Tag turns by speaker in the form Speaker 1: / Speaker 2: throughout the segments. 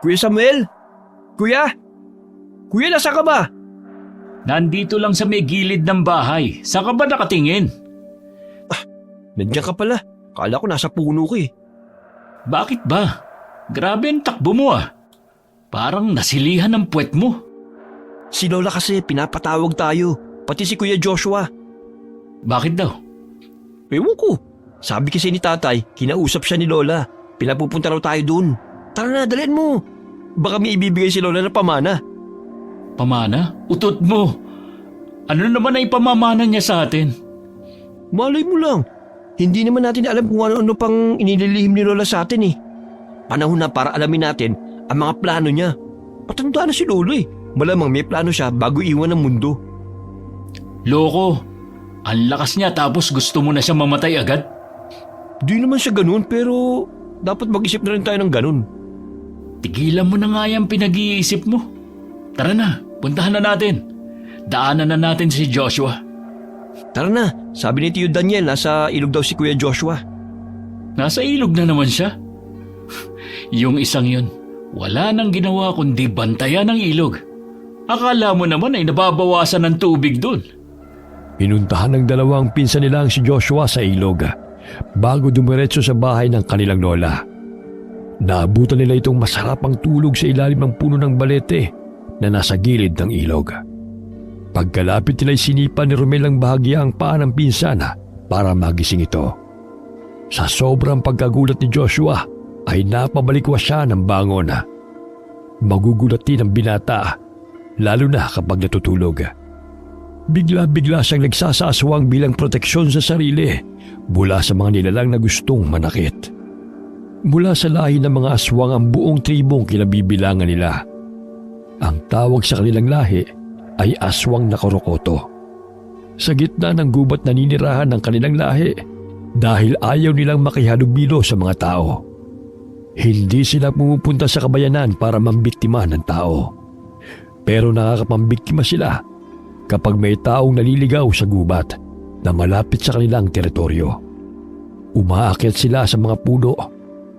Speaker 1: Kuya Samuel? Kuya? Kuya, nasa ka ba?
Speaker 2: Nandito lang sa may gilid ng bahay. Saan ka ba nakatingin?
Speaker 1: Nandiyan ka pala. Kala ko nasa puno ko eh.
Speaker 2: Bakit ba? Grabe ang takbo mo ah. Parang nasilihan ng puwet mo.
Speaker 1: Si Lola kasi pinapatawag tayo. Pati si Kuya Joshua.
Speaker 2: Bakit daw?
Speaker 1: Ewan ko. Sabi kasi ni tatay, kinausap siya ni Lola. Pinapupunta raw tayo dun. Tara na, dalhin mo. Baka may ibibigay si Lola na pamana.
Speaker 2: Pamana? Utot mo. Ano naman ay pamamana niya sa atin?
Speaker 1: Malay mo lang. Hindi naman natin alam kung ano-ano pang inililihim ni Lola sa atin eh. Panahon na para alamin natin ang mga plano niya. Patanda na si Lolo eh. Malamang may plano siya bago iwan ng mundo.
Speaker 2: Loko. Ang lakas niya tapos gusto mo na siya mamatay agad?
Speaker 1: Di naman siya ganun pero dapat mag-isip na rin tayo ng ganun.
Speaker 2: Tigilan mo na nga yung pinag-iisip mo. Tara na, puntahan na natin. Daanan na natin si Joshua.
Speaker 1: Tara na, sabi ni Tio Daniel nasa ilog daw si Kuya Joshua.
Speaker 2: Nasa ilog na naman siya. Yung isang yun, wala nang ginawa kundi bantayan ng ilog. Akala mo naman ay nababawasan ng tubig doon.
Speaker 3: Pinuntahan ng dalawang pinsan nilang si Joshua sa ilog bago dumiretso sa bahay ng kanilang lola. Naabutan nila itong masarapang tulog sa ilalim ng puno ng balete na nasa gilid ng ilog. Pagkalapit nila'y sinipa ni Romel ang bahagya ang paa ng pinsan para magising ito. Sa sobrang pagkagulat ni Joshua ay napabalikwa siya ng bangon. Magugulat din ang binata, lalo na kapag natutulog. Bigla-bigla siyang nagsasasawang bilang proteksyon sa sarili mula sa mga nilalang na gustong manakit. Mula sa lahi ng mga aswang ang buong tribong kinabibilangan nila. Ang tawag sa kanilang lahi ay aswang na korokoto. Sa gitna ng gubat naninirahan ng kanilang lahi dahil ayaw nilang makihalubilo sa mga tao. Hindi sila pumupunta sa kabayanan para mambiktima ng tao. Pero nakakapambiktima sila kapag may taong naliligaw sa gubat na malapit sa kanilang teritoryo. Umaakyat sila sa mga puno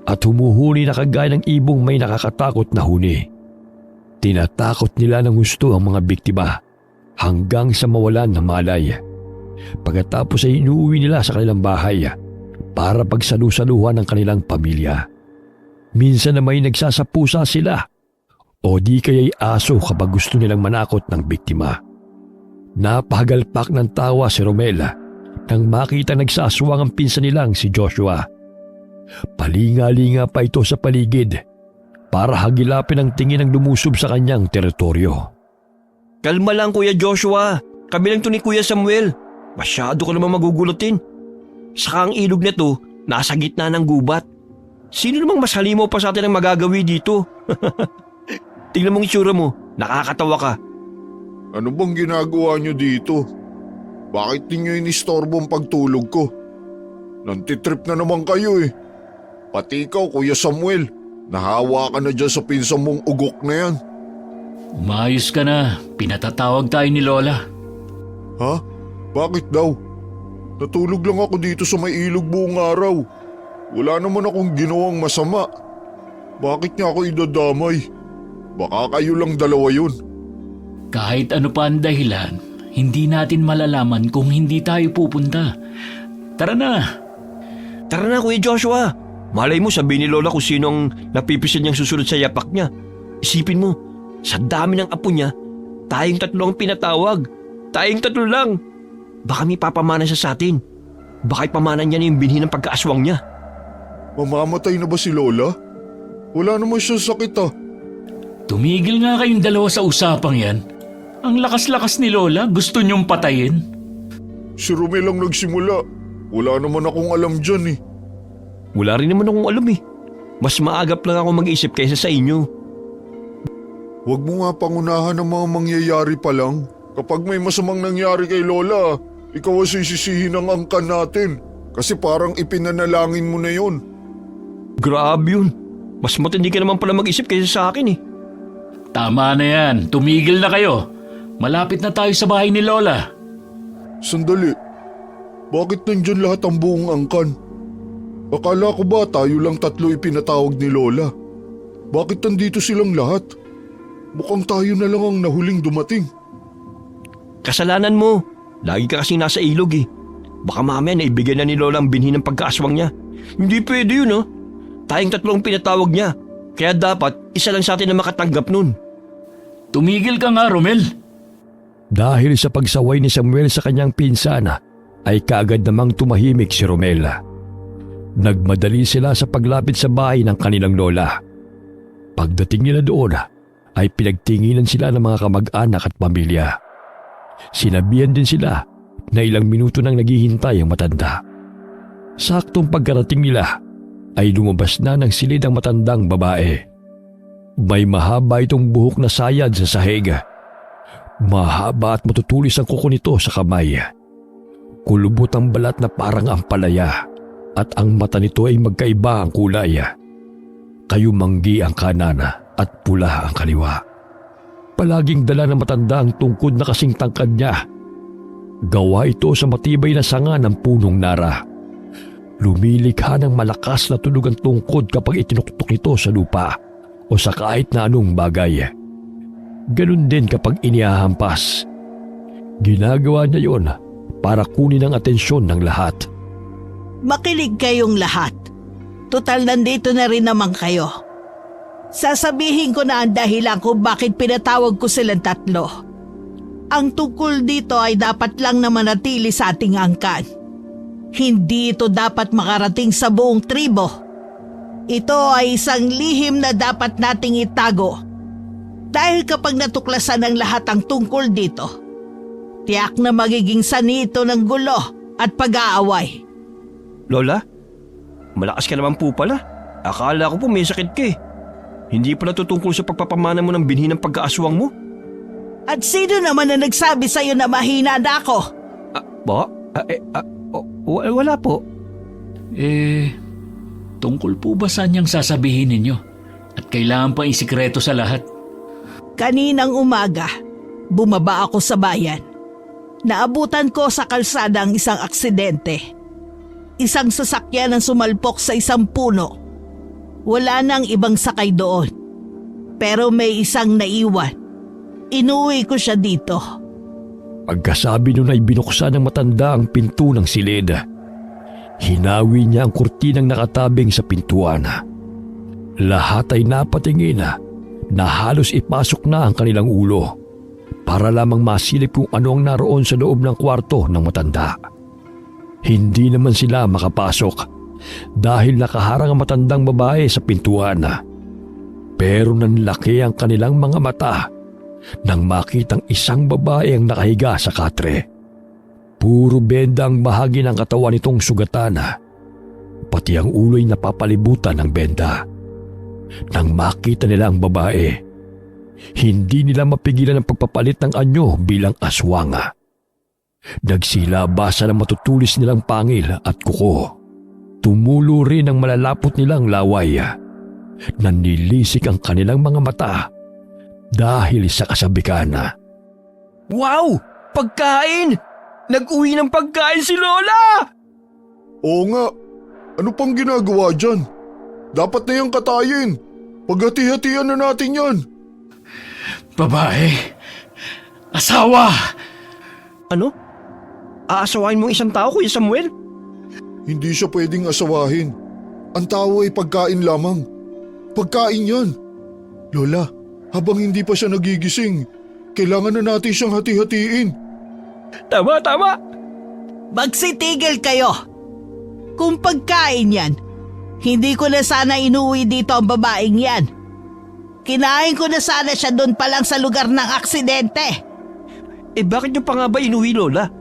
Speaker 3: at humuhuni na kagaya ng ibong may nakakatakot na huni. Tinatakot nila ng gusto ang mga biktima hanggang sa mawalan ng malay. Pagkatapos ay inuuwi nila sa kanilang bahay para pagsalusaluhan ng kanilang pamilya. Minsan na may nagsasapusa sila o di kaya'y aso kapag gusto nilang manakot ng biktima. Napagalpak ng tawa si Romel nang makita nagsaswang ang pinsan nilang si Joshua. Palinga-linga pa ito sa paligid para hagilapin ang tingin ng lumusob sa kanyang teritoryo.
Speaker 1: Kalma lang Kuya Joshua. Kami lang to ni Kuya Samuel. Masyado ka naman magugulutin. Saka ang ilog na to nasa gitna ng gubat. Sino namang mas halimaw pa sa atin ang magagawi dito? Tingnan mong itsura mo. Nakakatawa ka.
Speaker 4: Ano bang ginagawa niyo dito? Bakit ninyo inistorbo ang pagtulog ko? Nantitrip na naman kayo eh. Pati ikaw, Kuya Samuel. Nahawa ka na dyan sa pinsan mong ugok na yan.
Speaker 2: Umayos ka na. Pinatatawag tayo ni Lola.
Speaker 4: Ha? Bakit daw? Natulog lang ako dito sa may ilog buong araw. Wala naman akong ginawang masama. Bakit niya ako idadamay? Baka kayo lang dalawa yun.
Speaker 2: Kahit ano pa ang dahilan, hindi natin malalaman kung hindi tayo pupunta. Tara na.
Speaker 1: Tara na Kuya Joshua. Malay mo sabihin ni Lola kung sino ang napipisil niyang susunod sa yapak niya. Isipin mo, sa dami ng apo niya, tayong tatlo ang pinatawag. Tayong tatlo lang. Baka may papamana siya sa atin. Baka ipamana niya na yung binhi ng pagkaaswang niya.
Speaker 4: Mamamatay na ba si Lola? Wala naman siya sakit ah.
Speaker 2: Tumigil nga kayong dalawa sa usapang yan. Ang lakas-lakas ni Lola, gusto niyong patayin.
Speaker 4: Si Romel lang nagsimula. Wala naman akong alam dyan eh.
Speaker 1: Wala rin naman akong alam eh. Mas maagap lang ako mag-isip kaysa sa inyo.
Speaker 4: Huwag mo nga pangunahan ng mga mangyayari pa lang. Kapag may masamang nangyari kay Lola, ikaw ang sisisihin ng angkan natin. Kasi parang ipinanalangin mo na yun.
Speaker 1: Grabe yun. Mas matindi ka naman pala mag-isip kaysa sa akin eh.
Speaker 2: Tama na yan. Tumigil na kayo. Malapit na tayo sa bahay ni Lola.
Speaker 4: Sandali. Bakit nandyan lahat ang buong angkan? Akala ko ba tayo lang tatlo ipinatawag ni Lola? Bakit nandito silang lahat? Mukhang tayo na lang ang nahuling dumating.
Speaker 1: Kasalanan mo. Lagi ka kasing nasa ilog eh. Baka mamaya naibigay na ni Lola ang binhi ng pagkaaswang niya. Hindi pwede yun, oh. Tayong tatlong pinatawag niya. Kaya dapat isa lang sa atin na makatanggap nun.
Speaker 2: Tumigil ka nga, Romel.
Speaker 3: Dahil sa pagsaway ni Samuel sa kanyang pinsana, ay kaagad namang tumahimik si Romel. Nagmadali sila sa paglapit sa bahay ng kanilang lola. Pagdating nila doon, ay pinagtinginan sila ng mga kamag-anak at pamilya. Sinabihan din sila na ilang minuto nang naghihintay ang matanda. Saktong pagkarating nila, ay lumabas na ng silid ang matandang babae. May mahaba itong buhok na sayad sa sahig. Mahaba at matutulis ang kuko nito sa kamay. Kulubot ang balat na parang ampalaya at ang mata nito ay magkaiba ang kulay. Kayumanggi ang kanan at pula ang kaliwa. Palaging dala ng matanda ang tungkod na kasing tangkad niya. Gawa ito sa matibay na sanga ng punong nara. Lumilikha ng malakas na tunog ang tungkod kapag itinuktok ito sa lupa o sa kahit na anong bagay. Ganun din kapag inihahampas. Ginagawa niya yon para kunin ang atensyon ng lahat.
Speaker 5: Makinig kayong lahat. Tutal nandito na rin naman kayo. Sasabihin ko na ang dahilan kung bakit pinatawag ko silang tatlo. Ang tungkol dito ay dapat lang na manatili sa ating angkan. Hindi ito dapat makarating sa buong tribo. Ito ay isang lihim na dapat nating itago. Dahil kapag natuklasan ng lahat ang tungkol dito, tiyak na magiging sanito ng gulo at pag-aaway.
Speaker 1: Lola, malakas ka naman po pala. Akala ko po may sakit ka eh. Hindi pala tutungkol sa pagpapamana mo ng binhi ng pagkaaswang mo?
Speaker 5: At sino naman na nagsabi sa'yo na mahina na ako?
Speaker 1: Wala po.
Speaker 2: Tungkol po ba saan niyang sasabihin ninyo? At kailangan pa isikreto sa lahat?
Speaker 5: Kaninang umaga, bumaba ako sa bayan. Naabutan ko sa kalsada ang isang aksidente. Isang sasakyan ang sumalpok sa isang puno. Wala nang ibang sakay doon. Pero may isang naiwan. Inuwi ko siya dito.
Speaker 3: Pagkasabi nun ay binuksan ng matanda ang pinto ng silid. Hinawi niya ang kurtinang nakatabing sa pintuan. Lahat ay napatingin na halos ipasok na ang kanilang ulo para lamang masilip kung ano ang naroon sa loob ng kwarto ng matanda. Hindi naman sila makapasok dahil nakaharang ang matandang babae sa pintuan. Pero nanlaki ang kanilang mga mata nang makitang isang babae ang nakahiga sa katre. Puro benda ang bahagi ng katawan nitong sugatan. Pati ang ulo'y napapalibutan ng benda. Nang makita nila ang babae, hindi nila mapigilan ang pagpapalit ng anyo bilang aswang. Nagsilabasa ng matutulis nilang pangil at kuko. Tumulo rin ang malalapot nilang laway. Nanilisik ang kanilang mga mata dahil sa kasabikan.
Speaker 1: Wow! Pagkain! Nag-uwi ng pagkain si Lola!
Speaker 4: Oo nga, ano pang ginagawa dyan? Dapat na yung katayin. Paghati-hatian na natin yan.
Speaker 2: Babae! Asawa!
Speaker 1: Ano? Aasawain mo isang tao, Kuya Samuel?
Speaker 4: Hindi siya pwedeng asawahin. Ang tao ay pagkain lamang. Pagkain yan. Lola, habang hindi pa siya nagigising, kailangan na natin siyang hati-hatiin.
Speaker 1: Tama!
Speaker 5: Magsitigil kayo! Kung pagkain yan, hindi ko na sana inuwi dito ang babaeng yan. Kinain ko na sana siya doon pa lang sa lugar ng aksidente.
Speaker 1: Bakit niyo pa nga ba inuwi, Lola?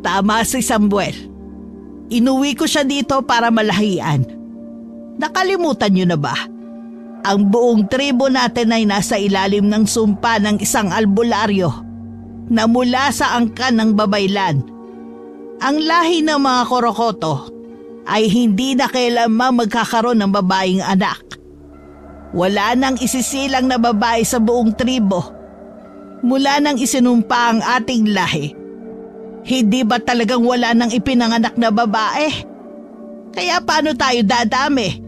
Speaker 5: Tama si Samuel. Inuwi ko siya dito para malahian. Nakalimutan niyo na ba? Ang buong tribo natin ay nasa ilalim ng sumpa ng isang albularyo na mula sa angkan ng babaylan. Ang lahi ng mga Korokoto ay hindi na kailanman magkakaroon ng babaeng anak. Wala nang isisilang na babae sa buong tribo. Mula nang isinumpa ang ating lahi, hindi ba talagang wala nang ipinanganak na babae? Kaya paano tayo dadami?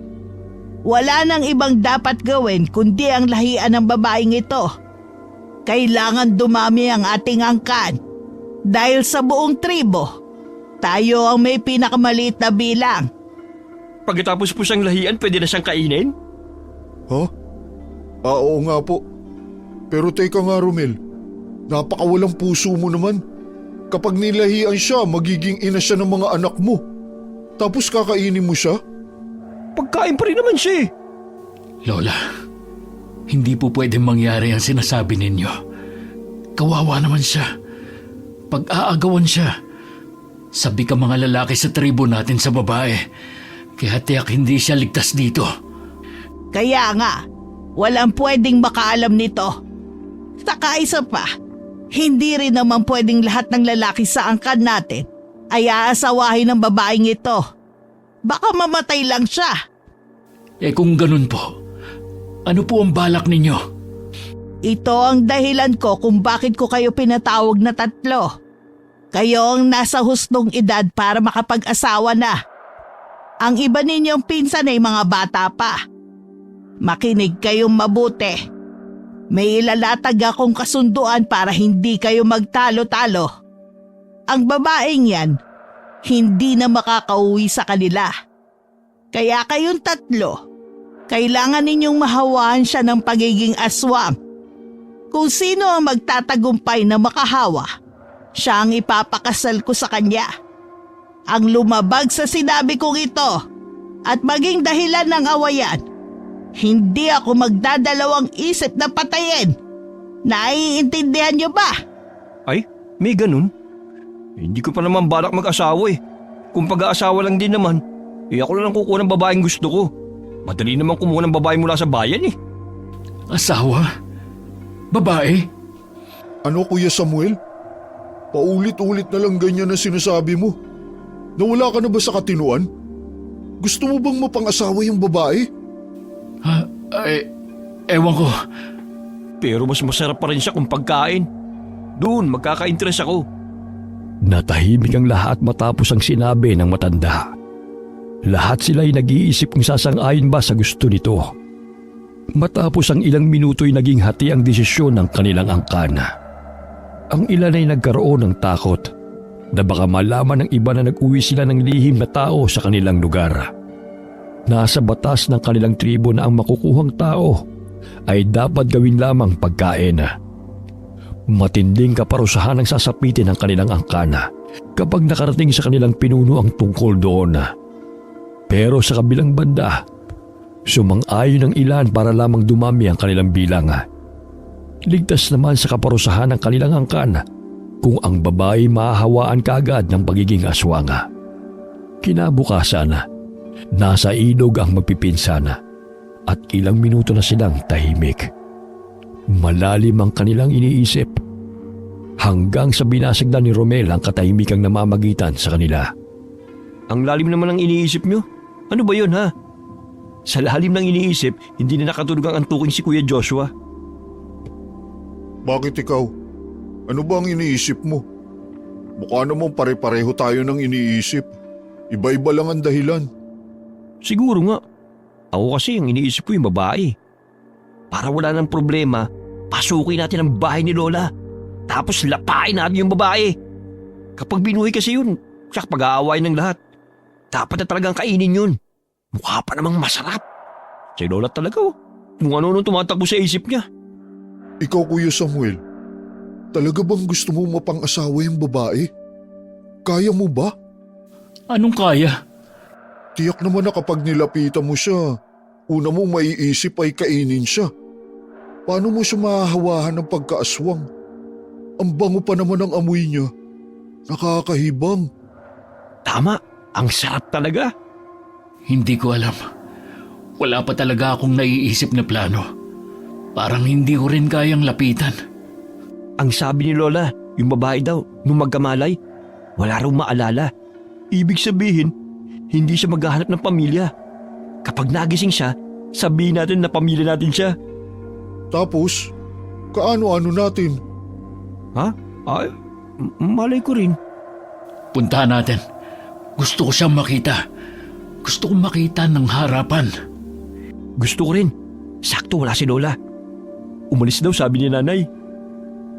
Speaker 5: Wala nang ibang dapat gawin kundi ang lahian ng babaeng ito. Kailangan dumami ang ating angkan. Dahil sa buong tribo, tayo ang may pinakamaliit na bilang.
Speaker 1: Pagkatapos po siyang lahian, pwede na siyang kainin?
Speaker 4: Ha? Oo nga po. Pero teka nga Romel, napakawalang puso mo naman. Kapag nilahian siya, magiging ina siya ng mga anak mo. Tapos kakainin mo siya?
Speaker 1: Pagkain pa rin naman siya eh.
Speaker 2: Lola, hindi po pwedeng mangyari ang sinasabi ninyo. Kawawa naman siya. Pag-aagawan siya. Sabi ka mga lalaki sa tribo natin sa babae. Kaya tiyak hindi siya ligtas dito.
Speaker 5: Kaya nga, walang pwedeng makaalam nito. Saka isa pa, hindi rin naman pwedeng lahat ng lalaki sa angkan natin ay aasawahin ng babaeng ito. Baka mamatay lang siya.
Speaker 2: Eh kung ganun po, ano po ang balak ninyo?
Speaker 5: Ito ang dahilan ko kung bakit ko kayo pinatawag na tatlo. Kayo ang nasa hustong edad para makapag-asawa na. Ang iba ninyong pinsan ay mga bata pa. Makinig kayong mabuti. May ilalatag akong kasunduan para hindi kayo magtalo-talo. Ang babaeng yan, hindi na makakauwi sa kanila. Kaya kayong tatlo, kailangan ninyong mahawaan siya ng pagiging aswang. Kung sino ang magtatagumpay na makahawa, siya ang ipapakasal ko sa kanya. Ang lumabag sa sinabi kong ito at maging dahilan ng awayan, hindi ako magdadalawang isip na patayin. Naiintindihan niyo ba?
Speaker 1: Ay, may ganun? Hindi ko pa naman balak mag-asawa eh. Kung pag-aasawa lang din naman, ako na lang kukuha ng babaeng gusto ko. Madali naman kumuha ng babae mula sa bayan eh.
Speaker 2: Asawa? Babae?
Speaker 4: Ano Kuya Samuel? Paulit-ulit na lang ganyan ang sinasabi mo. Nawala ka na ba sa katinuan? Gusto mo bang mapang-asawa yung babae?
Speaker 2: Ha? Ewan ko.
Speaker 1: Pero mas masarap pa rin siya kung pagkain. Doon, magkaka-interest ako.
Speaker 3: Natahimik ang lahat matapos ang sinabi ng matanda. Lahat sila ay nag-iisip kung sasang-ayon ba sa gusto nito. Matapos ang ilang minuto'y naging hati ang desisyon ng kanilang angkan. Ang ilan ay nagkaroon ng takot na baka malaman ng iba na nag-uwi sila ng lihim na tao sa kanilang lugar. Nasa batas ng kanilang tribo na ang makukuhang tao ay dapat gawin lamang pagkain. Matinding kaparusahan ang sasapitin ng kanilang angkana kapag nakarating sa kanilang pinuno ang tungkol doon. Pero sa kabilang banda, sumang-ayon ang ilan para lamang dumami ang kanilang bilang. Ligtas naman sa kaparusahan ng kanilang angkan kung ang babae mahahawaan kaagad ng pagiging aswanga. Kinabukasan, nasa ilog ang magpipinsana at ilang minuto na silang tahimik. Malalim ang kanilang iniisip hanggang sa binasagdan ni Romel ang katahimikang namamagitan sa kanila.
Speaker 1: Ang lalim naman ng iniisip nyo. Ano ba yun ha? Sa lalim ng iniisip, hindi na nakatulog ang antuking si Kuya Joshua.
Speaker 4: Bakit ikaw? Ano ba ang iniisip mo? Mukha namang pare-pareho tayo ng iniisip. Iba-iba lang ang dahilan.
Speaker 1: Siguro nga. Ako kasi ang iniisip ko yung babae. Para wala ng problema, pasukin natin ang bahay ni Lola. Tapos lapain natin yung babae. Kapag binuhay kasi yun, siya pag-aaway ng lahat. Dapat na talagang kainin yun. Mukha pa namang masarap. Si Lola talaga oh. Kung ano nung tumatakbo sa isip niya.
Speaker 4: Ikaw Kuya Samuel, talaga bang gusto mo mapang-asawa yung babae? Kaya mo ba?
Speaker 2: Anong kaya?
Speaker 4: Tiyak naman na kapag nilapitan mo siya, una mong maiisip ay kainin siya. Paano mo siya mahahawahan ng pagkaaswang? Ang bango pa naman ang amoy niya. Nakakahibang.
Speaker 1: Tama, ang sarap talaga.
Speaker 2: Hindi ko alam. Wala pa talaga akong naiisip na plano. Parang hindi ko rin kayang lapitan.
Speaker 1: Ang sabi ni Lola, yung babae daw, nung magkamalay, wala raw maalala. Ibig sabihin, hindi siya maghahanap ng pamilya. Kapag nagising siya, sabihin natin na pamilya natin siya.
Speaker 4: Tapos, kaano-ano natin?
Speaker 1: Ha? Ay, malay ko rin.
Speaker 2: Puntahan natin. Gusto ko siyang makita. Gusto kong makita ng harapan.
Speaker 1: Gusto ko rin. Sakto wala si Lola. Umalis daw sabi ni nanay.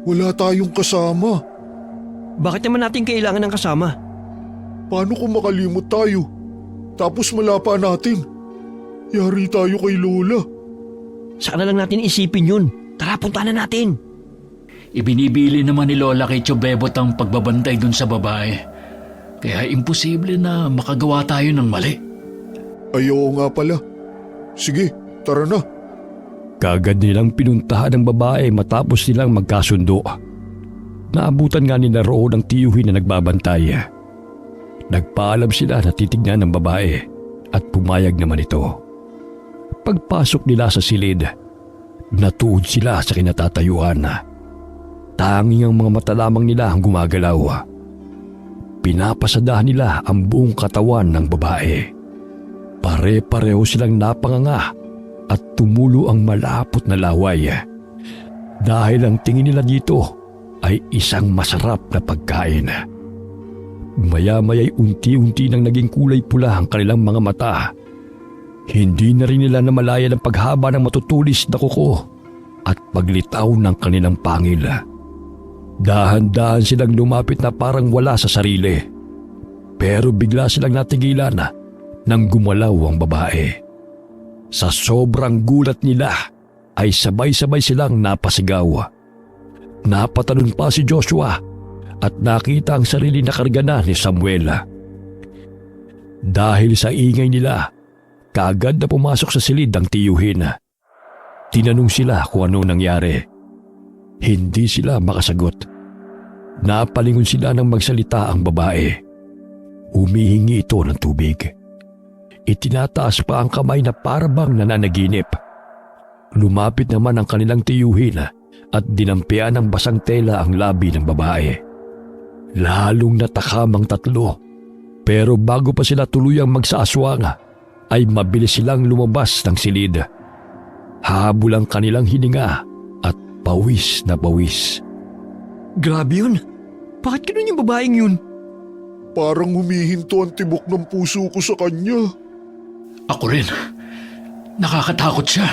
Speaker 4: Wala tayong kasama.
Speaker 1: Bakit naman natin kailangan ng kasama?
Speaker 4: Paano kung makalimot tayo? Tapos malapa natin. Yari tayo kay Lola.
Speaker 1: Saan na lang natin isipin yun? Tara, punta na natin.
Speaker 2: Ibinibili naman ni Lola kay Chobebot ang pagbabantay dun sa babae. Kaya imposible na makagawa tayo ng mali.
Speaker 4: Ay oo nga pala. Sige, tara na.
Speaker 3: Kagad nilang pinuntahan ang babae matapos nilang magkasundo. Naabutan nga nila roon ang tiyuhin na nagbabantay. Nagpaalam sila na titignan ng babae at pumayag naman ito. Pagpasok nila sa silid, natuod sila sa kinatatayuan. Tanging ang mga mata lamang nila ang gumagalaw. Pinapasadahan nila ang buong katawan ng babae. Pare-pareho silang napanganga at tumulo ang malapot na laway. Dahil ang tingin nila dito ay isang masarap na pagkain. Maya-maya'y unti-unti nang naging kulay pula ang kanilang mga mata. Hindi na rin nila namalayan ang paghaba ng matutulis na kuko at paglitaw ng kanilang pangil. Dahan-dahan silang lumapit na parang wala sa sarili. Pero bigla silang natigilan nang gumalaw ang babae. Sa sobrang gulat nila ay sabay-sabay silang napasigaw. Napatalon pa si Joshua at nakita ang sarili na karga na ni Samuel. Dahil sa ingay nila, kaagad na pumasok sa silid ang tiyuhin. Tinanong sila kung ano nangyari. Hindi sila makasagot. Napalingon sila nang magsalita ang babae. Humihingi ito ng tubig. Itinataas pa ang kamay na parabang nananaginip. Lumapit naman ang kanilang tiyuhin at dinampian ng basang tela ang labi ng babae. Lalong natakam ang tatlo. Pero bago pa sila tuluyang magsaaswang, ay mabilis silang lumabas ng silid. Habol ang kanilang hininga at pawis na pawis.
Speaker 1: Grabe yun. Bakit ganun yung babaeng yun?
Speaker 4: Parang humihinto ang tibok ng puso ko sa kanya.
Speaker 2: Ako rin. Nakakatakot siya.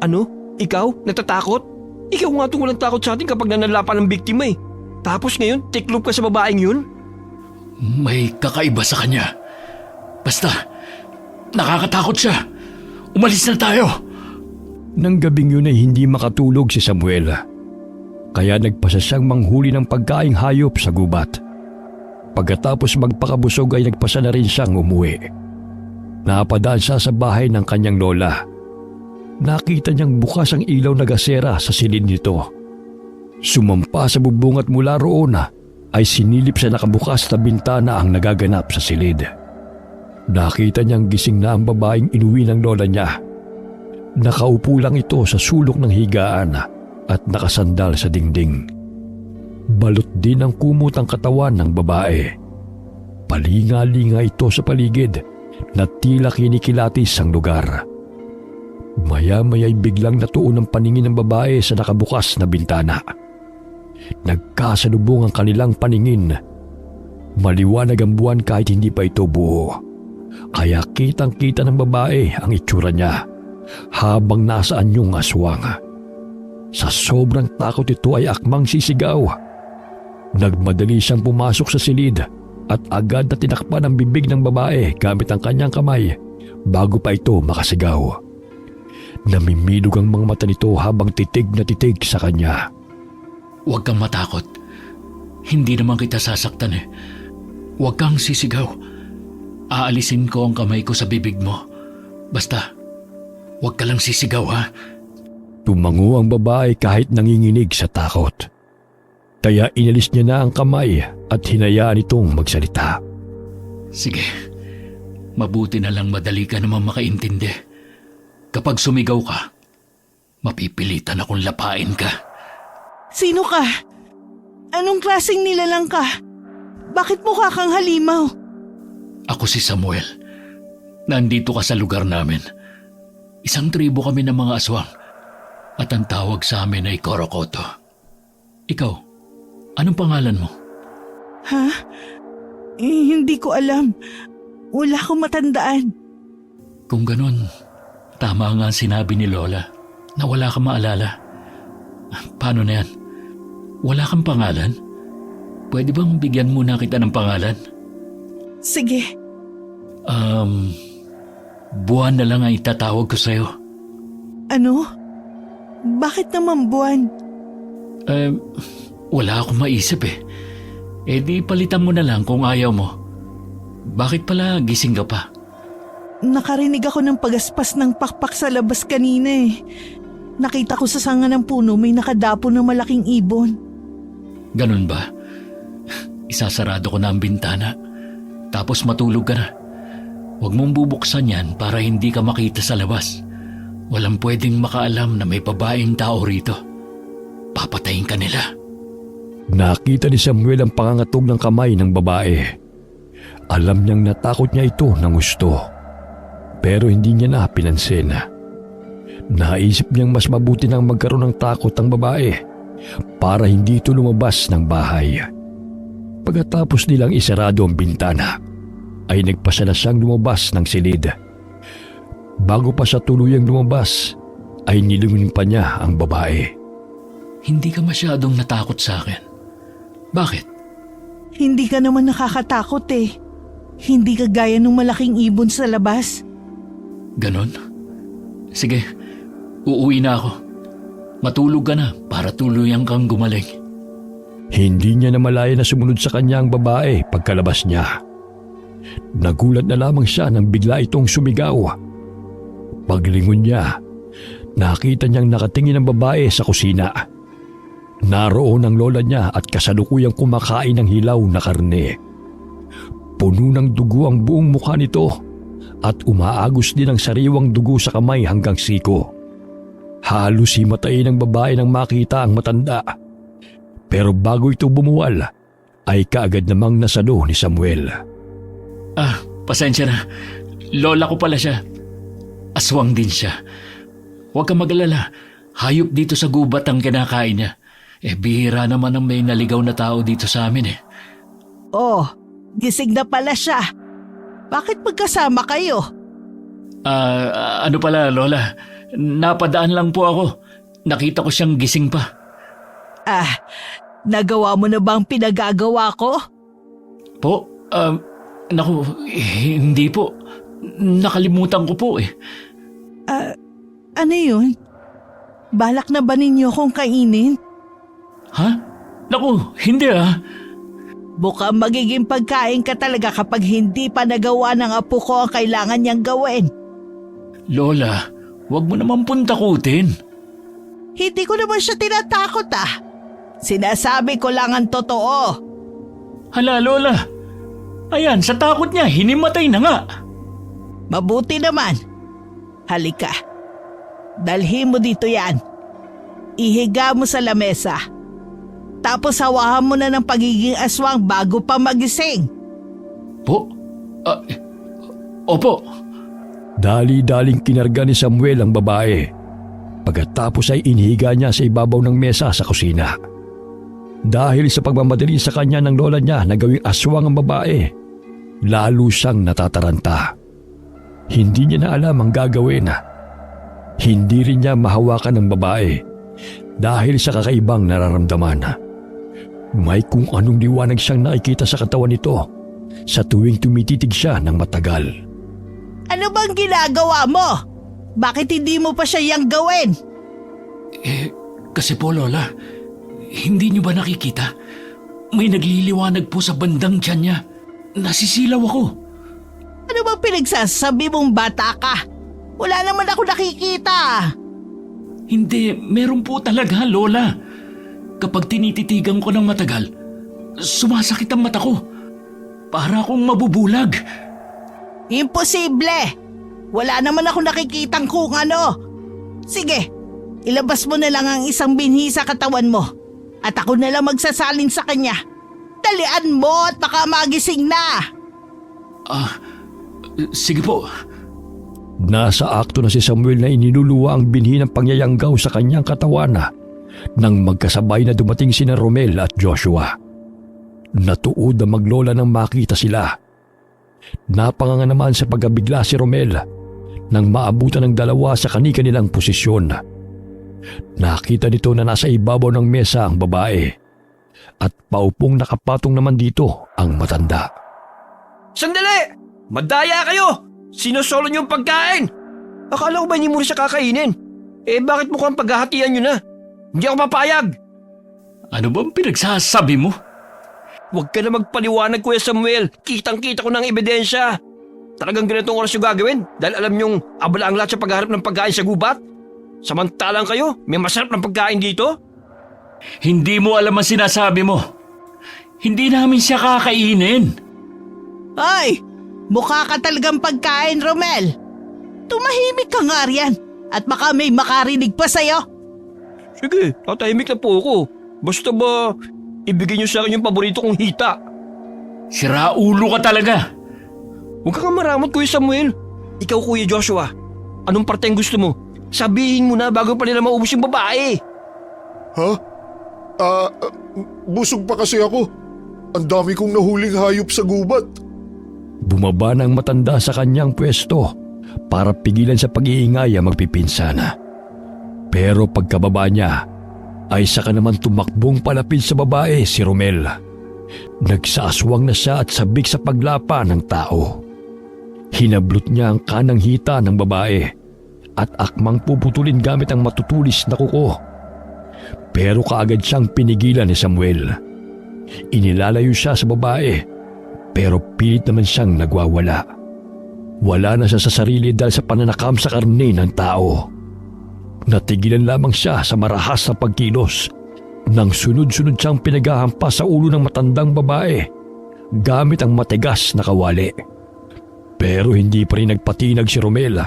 Speaker 1: Ano? Ikaw? Natatakot? Ikaw nga itong walang takot sa atin kapag nanalapa ng biktima eh. Tapos ngayon, tiklop ka sa babaeng yun?
Speaker 2: May kakaiba sa kanya. Basta, nakakatakot siya. Umalis na tayo.
Speaker 3: Nang gabing yun ay hindi makatulog si Samuel. Kaya nagpasa siyang manghuli ng pagkaing hayop sa gubat. Pagkatapos magpakabusog ay nagpasa na rin siyang umuwi. Napadaan siya sa bahay ng kanyang lola. Nakita niyang bukas ang ilaw na gasera sa silid nito. Sumampa sa bubong at mula roon ay sinilip sa nakabukas na bintana ang nagaganap sa silid. Nakita niyang gising na ang babaeng inuwi ng lola niya. Nakaupo lang ito sa sulok ng higaan at nakasandal sa dingding. Balot din ang kumot ang katawan ng babae. Palinga-linga ito sa paligid na tila kinikilatis ang lugar. Maya-maya'y biglang natuon ang paningin ng babae sa nakabukas na bintana. Nagkasalubong ang kanilang paningin. Maliwanag ang buwan kahit hindi pa ito buo. Kaya kitang-kita ng babae ang itsura niya habang nasa anyong aswang. Sa sobrang takot ito ay akmang sisigaw. Nagmadali siyang pumasok sa silid at agad na tinakpan ang bibig ng babae gamit ang kanyang kamay bago pa ito makasigaw. Namimilog ang mga mata nito habang titig na titig sa kanya.
Speaker 2: Huwag kang matakot. Hindi naman kita sasaktan eh. Huwag kang sisigaw. Aalisin ko ang kamay ko sa bibig mo. Basta, huwag ka lang sisigaw ha.
Speaker 3: Tumango ang babae kahit nanginginig sa takot. Kaya inalis niya na ang kamay at hinayaan itong magsalita.
Speaker 2: Sige, mabuti na lang madali ka naman makaintindi. Kapag sumigaw ka, mapipilitan akong lapain ka.
Speaker 5: Sino ka? Anong klaseng nilalang ka? Bakit mukha kang halimaw?
Speaker 2: Ako si Samuel. Nandito ka sa lugar namin. Isang tribo kami ng mga aswang. At ang tawag sa amin ay Korokoto. Ikaw, anong pangalan mo?
Speaker 5: Ha? Hindi ko alam. Wala akong matandaan.
Speaker 2: Kung ganun, Tama nga ang sinabi ni Lola na wala kang maalala. Paano na yan? Wala kang pangalan? Pwede bang bigyan muna kita ng pangalan?
Speaker 5: Sige,
Speaker 2: Buwan na lang ang itatawag ko sa'yo.
Speaker 5: ano? Bakit naman Buwan?
Speaker 2: Wala akong maisip eh. Eh di palitan mo na lang kung ayaw mo. Bakit pala gising ka pa?
Speaker 5: Nakarinig ako ng pagaspas ng pakpak sa labas kanina eh. Nakita ko sa sanga ng puno may nakadapo ng malaking ibon.
Speaker 2: Ganun ba? Isasarado ko na ang bintana. Tapos matulog ka na. Huwag mong bubuksan yan para hindi ka makita sa labas. Walang pwedeng makaalam na may babaeng tao rito. Papatayin ka nila.
Speaker 3: Nakita ni Samuel ang pangangatog ng kamay ng babae. Alam niyang natakot niya ito ng gusto. Pero hindi niya na pinansin. Naisip niyang mas mabuti nang magkaroon ng takot ang babae para hindi ito lumabas ng bahay. Pagkatapos nilang isarado ang bintana, ay nagpasya na siyang lumabas ng silid. Bago pa siya tuluyang lumabas, ay nilungon pa niya ang babae.
Speaker 2: Hindi ka masyadong natakot sa akin. Bakit?
Speaker 5: Hindi ka naman nakakatakot eh. Hindi ka gaya ng malaking ibon sa labas.
Speaker 2: Ganon? Sige, uuwi na ako. Matulog ka na para tuluyan kang gumaling.
Speaker 3: Hindi niya namalaya na sumunod sa kanya ang babae pagkalabas niya. Nagulat na lamang siya nang bigla itong sumigaw. Paglingon niya, nakita niyang nakatingin ang babae sa kusina. Naroon ang lola niya at kasalukuyang kumakain ng hilaw na karne. Puno ng dugo ang buong mukha nito at umaagos din ang sariwang dugo sa kamay hanggang siko. Halos himatayin ng babae nang makita ang matanda. Pero bago ito bumuwal, ay kaagad namang nasalo ni Samuel.
Speaker 2: Pasensya na. Lola ko pala siya. Aswang din siya. Huwag kang mag-alala. Hayop dito sa gubat ang kinakain niya. Bihira naman ang may naligaw na tao dito sa amin eh.
Speaker 5: Oh, gising na pala siya. Bakit magkasama kayo?
Speaker 2: Ano pala, Lola? Napadaan lang po ako. Nakita ko siyang gising pa.
Speaker 5: Nagawa mo na bang pinagagawa ko?
Speaker 2: Po? Naku, hindi po. Nakalimutan ko po eh.
Speaker 5: Ano yun? Balak na ba ninyo akong kainin?
Speaker 2: Ha? Naku, hindi ah.
Speaker 5: Mukhang magiging pagkain ka talaga kapag hindi pa nagawa ng apo ko ang kailangan niyang gawin.
Speaker 2: Lola, wag mo naman puntakutin.
Speaker 5: Hindi ko naman siya tinatakot ah. Sinasabi ko lang ang totoo.
Speaker 2: Hala, Lola. Ayan, sa takot niya, hinimatay na nga.
Speaker 5: Mabuti naman. Halika. Dalhin mo dito yan. Ihiga mo sa lamesa. Tapos hawahan mo na ng pagiging aswang bago pa magising.
Speaker 2: Po? Opo.
Speaker 3: Dali-daling kinarga ni Samuel ang babae. Pagkatapos ay inihiga niya sa ibabaw ng mesa sa kusina. Dahil sa pagmamadali sa kanya ng lola niya na gawing aswang ang babae, lalo siyang natataranta. Hindi niya na alam ang gagawin. Hindi rin niya mahawakan ng babae dahil sa kakaibang nararamdaman. May kung anong liwanag siyang nakikita sa katawan nito sa tuwing tumititig siya ng matagal.
Speaker 5: Ano bang ginagawa mo? Bakit hindi mo pa siya yang gawin?
Speaker 2: Kasi po, Lola, hindi niyo ba nakikita? May nagliliwanag po sa bandang tiyan niya. Nasisilaw ako.
Speaker 5: Ano bang pinagsasabi mong bata ka? Wala naman ako nakikita.
Speaker 2: Hindi, meron po talaga, Lola. Kapag tinititigan ko ng matagal, sumasakit ang mata ko. Para akong mabubulag.
Speaker 5: Imposible! Wala naman ako nakikitang kung ano. Sige, ilabas mo na lang ang isang binhi sa katawan mo. At ako na lang magsasalin sa kanya. Dalian mo at baka magising na.
Speaker 2: Sige po.
Speaker 3: Nasa akto na si Samuel na iniluluwa ang binhi ng pangyayanggaw sa kanyang katawan nang magkasabay na dumating sina Romel at Joshua. Natuod ang maglola nang makita sila. Napanganga naman sa pagkabigla si Romel nang maabutan ng dalawa sa kani-kanilang posisyon. Nakita nito na nasa ibabaw ng mesa ang babae at paupong nakapatong naman dito ang matanda.
Speaker 1: Sandali! Madaya kayo! Sinusolo niyo yung pagkain! Akala ko ba hindi mo rin siya kakainin? Bakit mukhang paghahatian niyo na? Hindi ako papayag!
Speaker 2: Ano bang pinagsasabi mo?
Speaker 1: Huwag ka na magpaliwanag, Kuya Samuel. Kitang-kita ko ng ebidensya. Talagang ganitong oras yung gagawin dahil alam niyong abala ang lahat sa pagharap ng pagkain sa gubat? Samantalang kayo, may masarap ng pagkain dito?
Speaker 2: Hindi mo alam ang sinasabi mo. Hindi namin siya kakainin.
Speaker 5: Ay! Mukha ka talagang pagkain, Romel. Tumahimik ka nga riyan at baka may makarinig pa sa'yo.
Speaker 1: Sige, tatahimik na po ako. Basta ba, ibigay niyo sa akin yung paborito kong hita.
Speaker 2: Siraulo ka talaga.
Speaker 1: Huwag ka nga maramot, Kuya Samuel. Ikaw, Kuya Joshua, anong parte ang gusto mo? Sabihin mo na bago pa nila maubos yung babae.
Speaker 4: Ha? Busog pa kasi ako. Ang dami kong nahuling hayop sa gubat.
Speaker 3: Bumaba ng matanda sa kanyang pwesto para pigilan sa pag-iingay ang magpipinsana. Pero pagkababa niya ay saka naman tumakbong palapit sa babae si Romel. Nagsaaswang na siya at sabik sa paglapa ng tao. Hinablot niya ang kanang hita ng babae at akmang puputulin gamit ang matutulis na kuko. Pero kaagad siyang pinigilan ni Samuel. Inilalayo siya sa babae pero pilit naman siyang nagwawala. Wala na siya sa sarili dahil sa pananakam sa karne ng tao. Natigilan lamang siya sa marahas na pagkilos nang sunod-sunod siyang pinaghahampas sa ulo ng matandang babae gamit ang matigas na kawali. Pero hindi pa rin nagpatinag si Romel.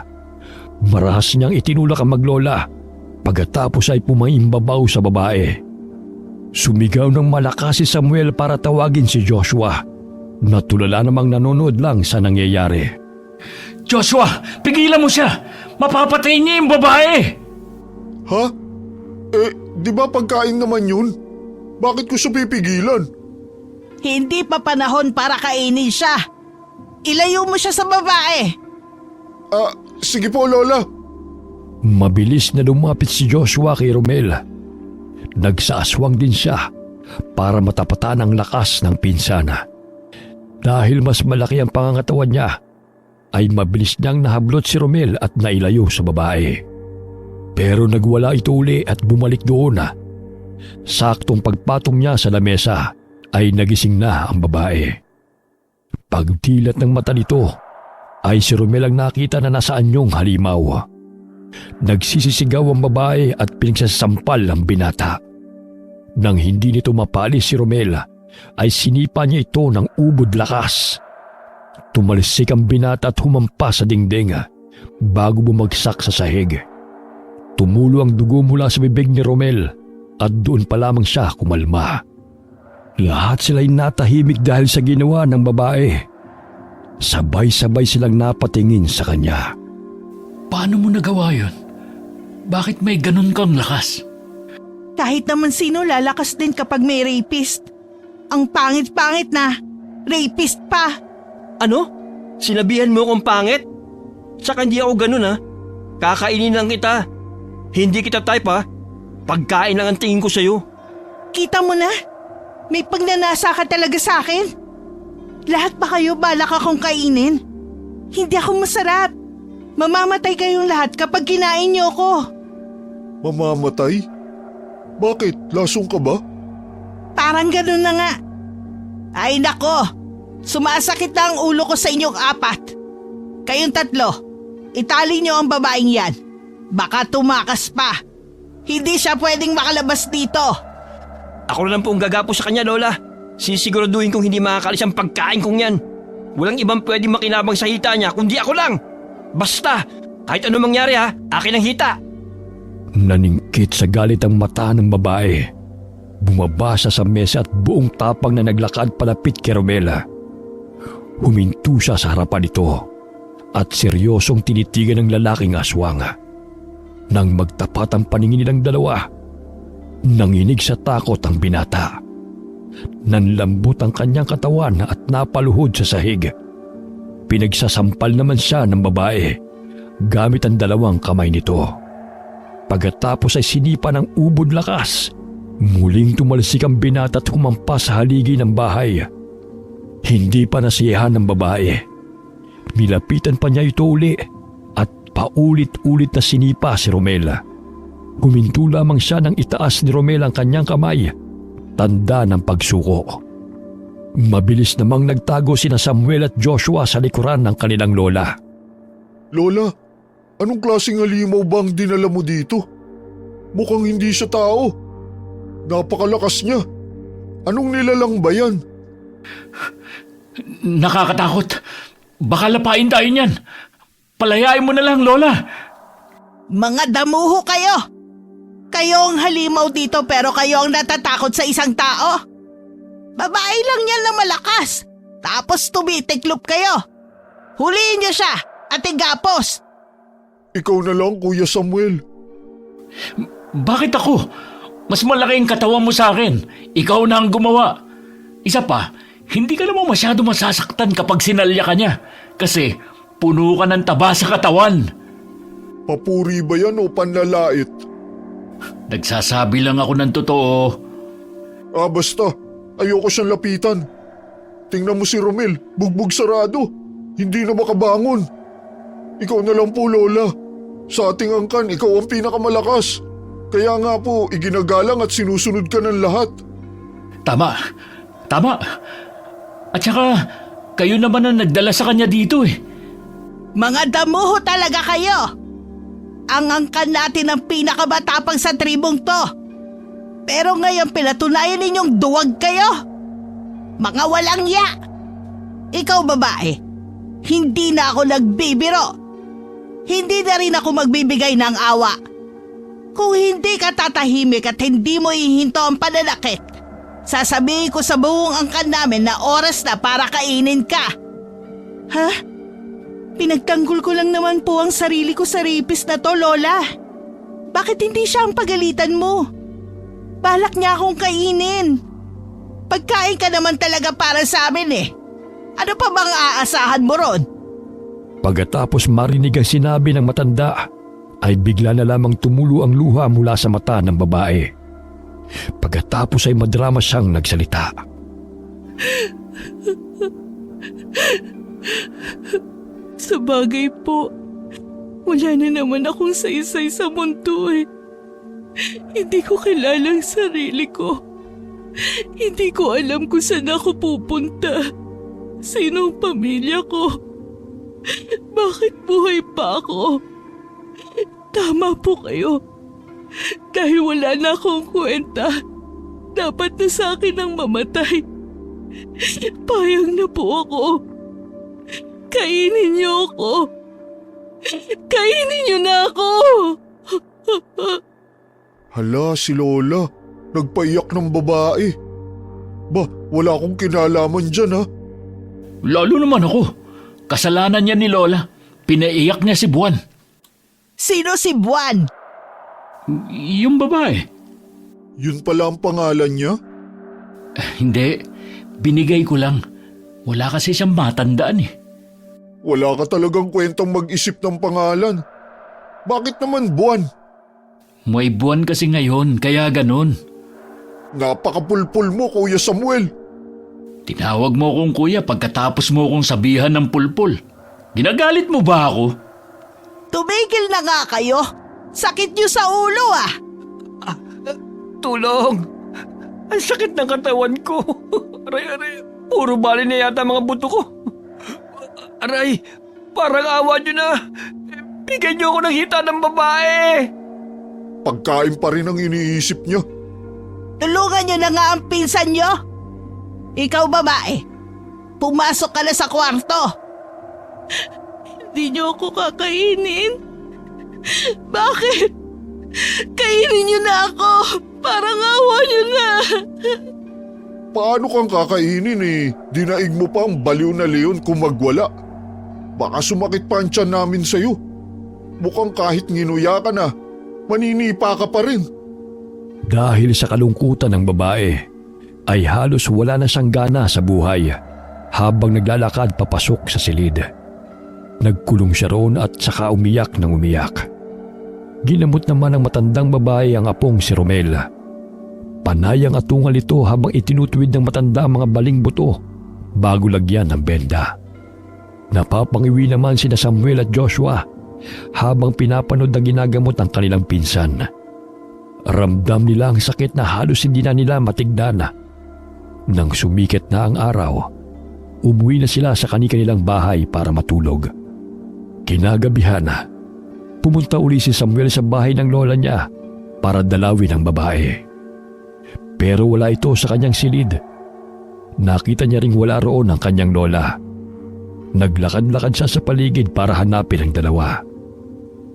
Speaker 3: Marahas niyang itinulak ang maglola pagkatapos ay pumaimbabaw sa babae. Sumigaw ng malakas si Samuel para tawagin si Joshua. Natulala namang nanonood lang sa nangyayari.
Speaker 2: Joshua, pigilan mo siya! Mapapatay niya yung babae!
Speaker 4: Ha? Di ba pagkain naman yun? Bakit ko siya pipigilan?
Speaker 5: Hindi pa panahon para kainin siya. Ilayo mo siya sa babae.
Speaker 4: Sige po, Lola.
Speaker 3: Mabilis na lumapit si Joshua kay Romel. Nagsaaswang din siya para matapatan ang lakas ng pinsana. Dahil mas malaki ang pangangatawan niya, ay mabilis niyang nahablot si Romel at nailayo sa babae. Pero nagwala ito uli at bumalik doon. Saktong pagpatong niya sa lamesa ay nagising na ang babae. Pagdilat ng mata nito ay si Romel ang nakita na nasa anyong halimaw. Nagsisisigaw ang babae at pinagsasampal ang binata. Nang hindi nito mapalis si Romel, ay sinipa niya ito ng ubod lakas. Tumalsik ang binata at humampas sa dingding bago bumagsak sa sahig. Tumulo ang dugo mula sa bibig ni Romel at doon pa lamang siya kumalma. Lahat sila'y natahimik dahil sa ginawa ng babae. Sabay-sabay silang napatingin sa kanya.
Speaker 2: Paano mo nagawa yun? Bakit may ganun kang lakas?
Speaker 5: Kahit naman sino lalakas din kapag may rapist. Ang pangit-pangit na. Rapist pa.
Speaker 1: Ano? Sinabihan mo akong pangit? Tsaka hindi ako ganun ha. Kakainin lang kita. Hindi kita type ha. Pagkain lang ang tingin ko sa'yo.
Speaker 5: Kita mo na? May pagnanasa ka talaga sa akin. Lahat ba kayo balak akong kainin? Hindi ako masarap. Mamamatay kayong lahat kapag kinain niyo ako.
Speaker 4: Mamamatay? Bakit? Lasong ka ba?
Speaker 5: Parang ganun na nga. Ay nako, sumasakit na ang ulo ko sa inyong apat. Kayong tatlo, itali niyo ang babaeng yan. Baka tumakas pa. Hindi siya pwedeng makalabas dito.
Speaker 1: Ako na lang po ang gagapo sa kanya, Lola. Sisiguraduhin kong hindi makakalis ang pagkain kong yan. Walang ibang pwedeng makinabang sa hita niya kundi ako lang. Basta, kahit ano mangyari ha, akin ang hita.
Speaker 3: Naningkit sa galit ang mata ng babae. Bumaba siya sa mesa at buong tapang na naglakad palapit kay Romela. Huminto siya sa harapan nito at seryosong tinitigan ng lalaking aswang. Nang magtapat ang paningin nilang dalawa, nanginig sa takot ang binata. Nanlambot ang kanyang katawan at napaluhod sa sahig. Pinagsasampal naman siya ng babae gamit ang dalawang kamay nito. Pagkatapos ay sinipa ng ubod lakas. Muling tumalsik ang binata at humampas sa haligi ng bahay. Hindi pa nasiyahan ng babae. Nilapitan pa niya ito uli at paulit-ulit na sinipa si Romel. Huminto lamang siya nang itaas ni Romel ang kanyang kamay, tanda ng pagsuko. Mabilis namang nagtago sina Samuel at Joshua sa likuran ng kanilang lola.
Speaker 4: Lola, anong klaseng halimaw ba ang dinala mo dito? Mukhang hindi siya tao. Napakalakas niya. Anong nilalang ba yan?
Speaker 2: Nakakatakot. Baka lapain tayo niyan. Palayain mo na lang, Lola.
Speaker 5: Mga damuho kayo! Kayo ang halimaw dito pero kayo ang natatakot sa isang tao? Babae lang yan na malakas. Tapos tumitiklop kayo. Huliin niyo siya at igapos.
Speaker 4: Ikaw na lang, Kuya Samuel.
Speaker 2: Bakit ako? Mas malaki ang katawan mo sa akin. Ikaw na ang gumawa. Isa pa, hindi ka naman masyado masasaktan kapag sinalya ka niya. Kasi puno ka ng taba sa katawan.
Speaker 4: Papuri ba yan o panlalait?
Speaker 2: Nagsasabi lang ako ng totoo.
Speaker 4: Basta. Ayoko siyang lapitan. Tingnan mo si Romel, bugbog sarado. Hindi na makabangon. Ikaw na lang po, Lola. Sa ating angkan, ikaw ang pinakamalakas. Kaya nga po, iginagalang at sinusunod ka ng lahat.
Speaker 2: Tama. At saka, kayo naman ang nagdala sa kanya dito eh.
Speaker 5: Mga damuho talaga kayo. Ang angkan natin ang pinakamatapang sa tribong to. Pero ngayon pinatunayan ninyong duwag kayo. Mga walang ya. Ikaw babae, hindi na ako nagbibiro. Hindi na rin ako magbibigay ng awa. Kung hindi ka tatahimik at hindi mo ihinto ang pananakit, sasabihin ko sa buong angkan namin na oras na para kainin ka. Ha? Pinagtanggol ko lang naman po ang sarili ko sa rapist na to, Lola. Bakit hindi siya ang pagalitan mo? Balak niya akong kainin. Pagkain ka naman talaga para sa amin eh. Ano pa bang aasahan mo ron?
Speaker 3: Pagkatapos marinig ang sinabi ng matanda, ay bigla na lamang tumulo ang luha mula sa mata ng babae. Pagkatapos ay madrama siyang nagsalita.
Speaker 6: Sa bagay po, wala na naman akong saysay sa mundo eh. Hindi ko kilala ang sarili ko. Hindi ko alam kung saan ako pupunta. Sino ang pamilya ko? Bakit buhay pa ako? Tama po kayo. Dahil wala na akong kwenta, dapat na sa akin ang mamatay. Payag na po ako. Kainin niyo ako. Kainin niyo na ako.
Speaker 4: Hala, si Lola. Nagpaiyak ng babae. Wala akong kinalaman dyan ha.
Speaker 2: Lalo naman ako. Kasalanan niya ni Lola. Pinaiyak niya si Buwan.
Speaker 5: Sino si Buwan?
Speaker 2: Yung babae.
Speaker 4: Yun pala ang pangalan niya?
Speaker 2: Hindi. Binigay ko lang. Wala kasi siyang matandaan eh.
Speaker 4: Wala ka talagang kwentang mag-isip ng pangalan. Bakit naman Buwan?
Speaker 2: May buwan kasi ngayon, kaya ganun.
Speaker 4: Napakapulpul mo, Kuya Samuel.
Speaker 2: Tinawag mo akong kuya pagkatapos mo akong sabihan ng pulpul. Ginagalit mo ba ako?
Speaker 5: Tumigil na nga kayo. Sakit niyo sa ulo ah.
Speaker 1: Tulong! Ang sakit ng katawan ko. Aray. Puro bali na yata mga buto ko. Aray, parang awa nyo na. Bigyan nyo ako ng hita ng babae.
Speaker 4: Pagkain pa rin ang iniisip niya.
Speaker 5: Tulungan niyo na nga ang pinsan niyo. Ikaw babae, pumasok ka na sa kwarto.
Speaker 6: Hindi niyo ako kakainin. Bakit? Kainin niyo na ako. Parang awa niyo na.
Speaker 4: Paano kang kakainin eh? Dinaig mo pa ang baliw na leon kung magwala. Baka sumakit pa ang tiyan namin sa'yo. Mukhang kahit nginuya ka na, maninipa ka pa rin.
Speaker 3: Dahil sa kalungkutan ng babae, ay halos wala na siyang gana sa buhay habang naglalakad papasok sa silid. Nagkulong siya roon at saka umiyak ng umiyak. Ginamot naman ng matandang babae ang apong si Romel. Panay ang atungal ito habang itinutuwid ng matanda ang mga baling buto bago lagyan ng benda. Napapangiwi naman sina Samuel at Joshua habang pinapanood na ginagamot ang kanilang pinsan. Ramdam nila ang sakit na halos hindi na nila matignan. Nang sumikat na ang araw, umuwi na sila sa kanilang bahay para matulog. Kinagabihan, pumunta uli si Samuel sa bahay ng lola niya para dalawin ang babae. Pero wala ito sa kanyang silid. Nakita niya ring wala roon ang kanyang lola. Naglakad-lakad siya sa paligid para hanapin ang dalawa.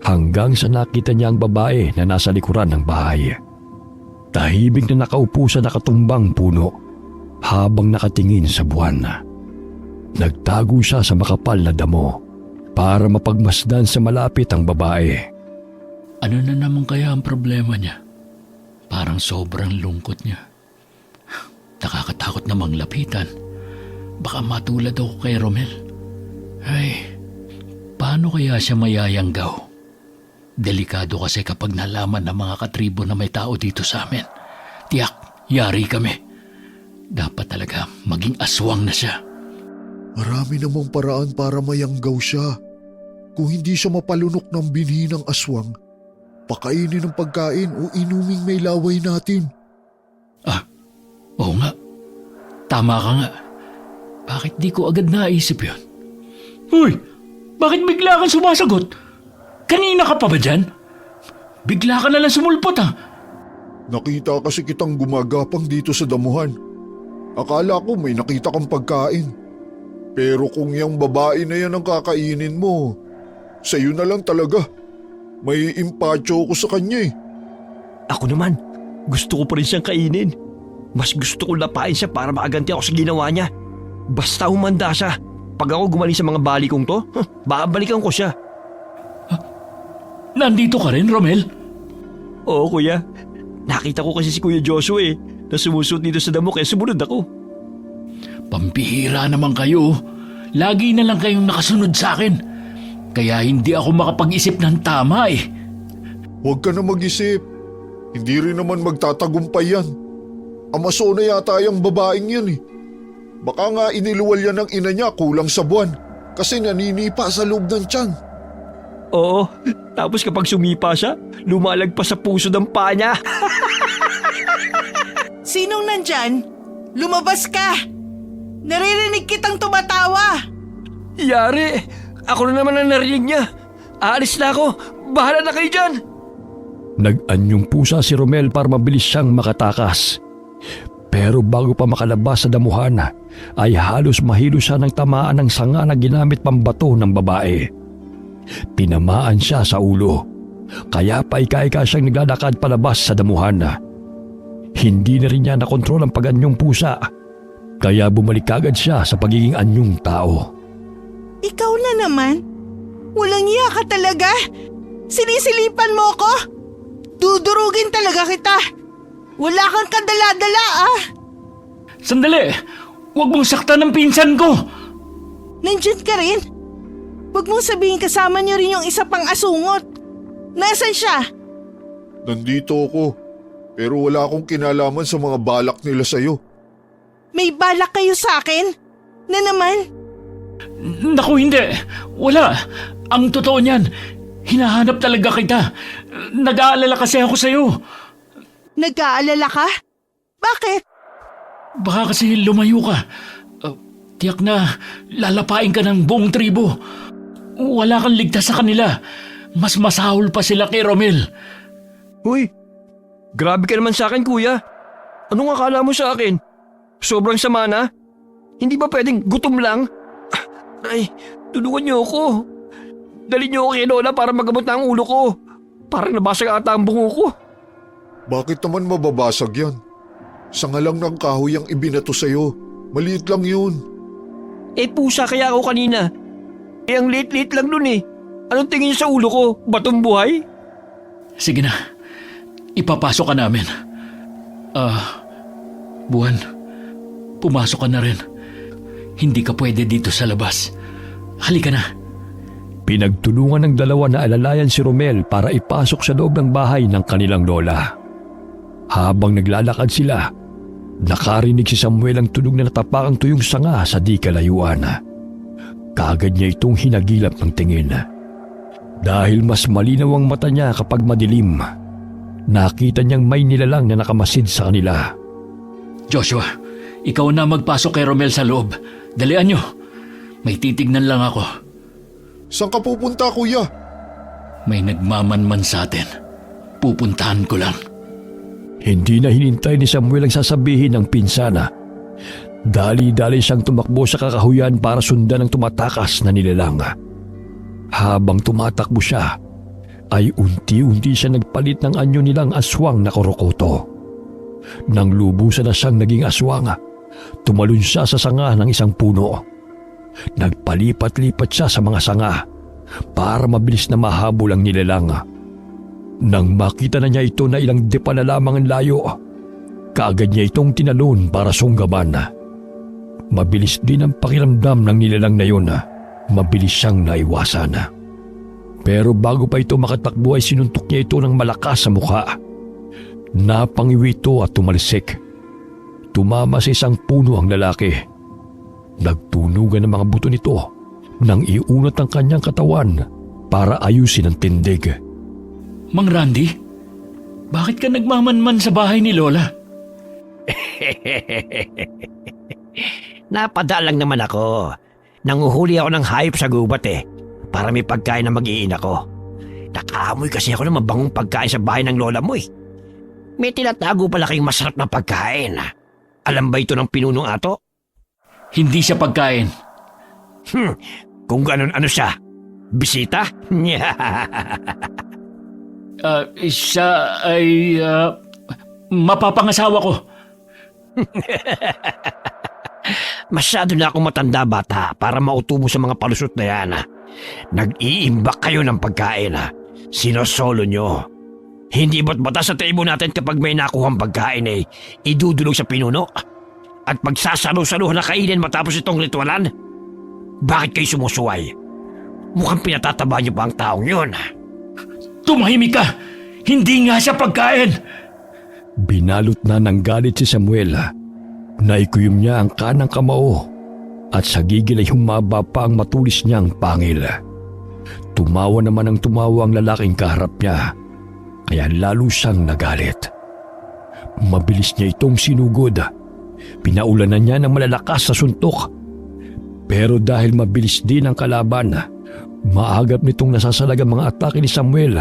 Speaker 3: Hanggang sa nakita niya ang babae na nasa likuran ng bahay. Tahimik na nakaupo sa nakatumbang puno habang nakatingin sa buwan. Nagtago siya sa makapal na damo para mapagmasdan sa malapit ang babae.
Speaker 2: Ano na naman kaya ang problema niya? Parang sobrang lungkot niya. Nakakatakot namang lapitan. Baka matulad ako kay Romel. Ay, paano kaya siya mayayanggaw? Delikado kasi kapag nalaman ng mga katribo na may tao dito sa amin. Tiyak, yari kami. Dapat talaga maging aswang na siya.
Speaker 4: Marami namang paraan para mayanggaw siya. Kung hindi siya mapalunok ng binhi ng aswang, pakainin ng pagkain o inuming may laway natin.
Speaker 2: Oo nga. Tama ka nga. Bakit di ko agad naisip yun? Uy! Bakit bigla kang sumasagot? Kanina ka pa ba dyan? Bigla ka nalang sumulpot ha?
Speaker 4: Nakita kasi kitang gumagapang dito sa damuhan. Akala ko may nakita kang pagkain. Pero kung yung babae na yan ang kakainin mo, sa'yo na lang talaga. May impacho ko sa kanya eh.
Speaker 1: Ako naman, gusto ko pa rin siyang kainin. Mas gusto ko lapain siya para makaganti ako sa ginawa niya. Basta humanda siya. Pag ako gumaling sa mga bali kong to, babalikan ko siya.
Speaker 2: Nandito ka rin, Romel?
Speaker 1: Oo, kuya. Nakita ko kasi si Kuya Joshua na sumusot dito sa damo kaya sumunod ako.
Speaker 2: Pampihira naman kayo. Lagi na lang kayong nakasunod sa akin. Kaya hindi ako makapag-isip ng tama eh.
Speaker 4: Huwag ka na mag-isip. Hindi rin naman magtatagumpay yan. Amaso na yata yung babaeng yan eh. Baka nga iniluwal yan ng ina niya kulang sa buwan kasi naninipa sa loob ng tiyan.
Speaker 1: Oo, tapos kapag sumipa siya, lumalagpas sa puso ng paa niya.
Speaker 5: Sinong nandyan? Lumabas ka! Naririnig kitang tumatawa!
Speaker 1: Yari, ako na naman ang narinig niya. Aalis na ako, bahala na kayo dyan.
Speaker 3: Nag-anyong pusa si Romel para mabilis siyang makatakas. Pero bago pa makalabas sa damuhan, ay halos mahilo siya ng tamaan ng sanga na ginamit pambato ng babae. Tinamaan siya sa ulo, kaya paika-ika siyang naglalakad palabas sa damuhan. Hindi na rin niya nakontrol ang pag-anyong pusa, kaya bumalik agad siya sa pagiging anyong tao.
Speaker 5: Ikaw na naman? Walang iya ka talaga? Sinisilipan mo ko? Dudurugin talaga kita! Wala kang kadala-dala ah!
Speaker 2: Sandali! Huwag mong saktan ng pinsan ko!
Speaker 5: Nandyan ka rin? Huwag mong sabihin kasama niyo rin yung isa pang asungot. Nasaan siya?
Speaker 4: Nandito ako, pero wala akong kinalaman sa mga balak nila sa'yo.
Speaker 5: May balak kayo sa akin? Na naman?
Speaker 2: Naku, hindi! Wala! Ang totoo niyan, hinahanap talaga kita. Nag-aalala kasi ako sa'yo.
Speaker 5: Nag-aalala ka? Bakit?
Speaker 2: Baka kasi lumayo ka. Tiyak na lalapain ka ng buong tribo. Wala kang ligtas sa kanila. Mas masahol pa sila kay Romel.
Speaker 1: Uy, grabe ka naman sa akin, kuya. Anong akala mo sa akin? Sobrang sama na? Hindi ba pwedeng gutom lang? Ay, tulungan niyo ako. Dali niyo ako kay Lola para magamot na ang ulo ko. Parang nabasag ata ang bungo ko.
Speaker 4: Bakit naman mababasag yan? Sanga lang ng kahoy ang ibinato sa'yo. Maliit lang yun.
Speaker 1: Pusa kaya ako kanina. Ang liit-liit lang nun eh. Anong tingin niyo sa ulo ko? Batong buhay?
Speaker 2: Sige na, ipapasok ka namin. Buwan, pumasok ka na rin. Hindi ka pwede dito sa labas. Halika na.
Speaker 3: Pinagtulungan ng dalawa na alalayan si Romel para ipasok sa loob ng bahay ng kanilang lola. Habang naglalakad sila, nakarinig si Samuel ang tunog na natapakang tuyong sanga sa di kalayuan. Kaagad niya itong hinagilap ng tingin. Dahil mas malinaw ang mata niya kapag madilim, nakita niyang may nilalang na nakamasid sa kanila.
Speaker 2: Joshua, ikaw na magpasok kay Romel sa loob. Dalian nyo. May titignan lang ako.
Speaker 4: Saan ka pupunta, kuya?
Speaker 2: May nagmamanman sa atin. Pupuntahan ko lang.
Speaker 3: Hindi na hinintay ni Samuel ang sasabihin ng pinsana. Dali-dali siyang tumakbo sa kakahuyan para sundan ang tumatakas na nilalang. Habang tumatakbo siya, ay unti-unti siya nagpalit ng anyo nilang aswang na korokoto. Nang lubusan na siyang naging aswang, tumalon siya sa sanga ng isang puno. Nagpalipat-lipat siya sa mga sanga para mabilis na mahabol ang nilalang. Nang makita na niya ito na ilang depa na lamang ang layo, kaagad niya itong tinalon para sunggaban. Mabilis din ang pakiramdam ng nilalang na yun. Mabilis siyang naiwasan. Pero bago pa ito makatakbo ay sinuntok niya ito ng malakas sa mukha. Napangiwi ito at tumalsik. Tumama sa isang puno ang lalaki. Nagtunugan ang mga buto nito nang iunat ang kanyang katawan para ayusin ang tindig.
Speaker 2: Mang Randy, bakit ka nagmamanman sa bahay ni Lola?
Speaker 1: Napadaan lang naman ako. Nanguhuli ako ng hayop sa gubat para may pagkain na mag-iina ko. Nakaamoy kasi ako ng mabangong pagkain sa bahay ng lola mo May tinatago pala kayong masarap na pagkain. Alam ba ito ng pinunong ato?
Speaker 2: Hindi siya pagkain.
Speaker 1: Kung ganon ano siya? Bisita?
Speaker 2: Siya ay mapapangasawa ko.
Speaker 1: Masyado na akong matanda bata para mautubo sa mga palusot na yan. Nag-iimbak kayo ng pagkain. Sinosolo nyo. Hindi ba't batas sa table natin kapag may nakuhang pagkain idudulog sa pinuno? At pagsasalo-saluhan na kainin matapos itong ritualan? Bakit kayo sumusuway? Mukhang pinatataba niyo pa ang taong yun.
Speaker 2: Tumahimik ka! Hindi nga siya pagkain!
Speaker 3: Binalot na ng galit si Samuel. Naikuyom niya ang kanang kamao at sa gigil ay humaba pa ang matulis niyang pangil. Tumawa naman ang tumawa ang lalaking kaharap niya, kaya lalo siyang nagalit. Mabilis niya itong sinugod. Pinaulanan niya ng malalakas sa suntok. Pero dahil mabilis din ang kalaban, maagap nitong nasasalag ang mga atake ni Samuel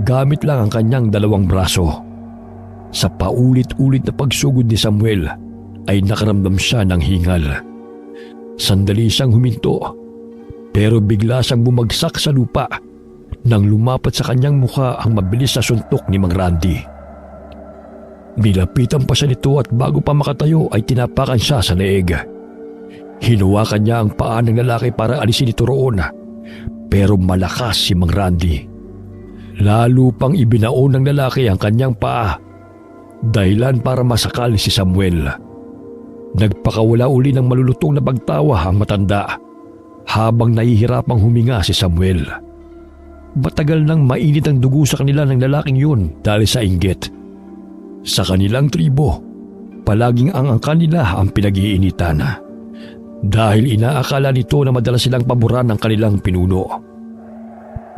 Speaker 3: gamit lang ang kanyang dalawang braso. Sa paulit-ulit na pagsugod ni Samuel, ay nakaramdam siya ng hingal. Sandali siyang huminto, pero bigla siyang bumagsak sa lupa nang lumapat sa kanyang mukha ang mabilis na suntok ni Mang Randy. Nilapitan pa siya nito at bago pa makatayo ay tinapakan siya sa leeg. Hinuwakan niya ang paa ng lalaki para alisin ito roon, pero malakas si Mang Randy. Lalo pang ibinaon ng lalaki ang kanyang paa, dahilan para masakal si Samuel. Nagpakawala uli ng malulutong na pagtawa ang matanda habang nahihirapang huminga si Samuel. Matagal nang mainit ang dugo sa kanila ng lalaking yun dahil sa inggit. Sa kanilang tribo, palaging ang angkan nila ang pinag-iinitan dahil inaakala nito na madalas silang paboran ng kanilang pinuno.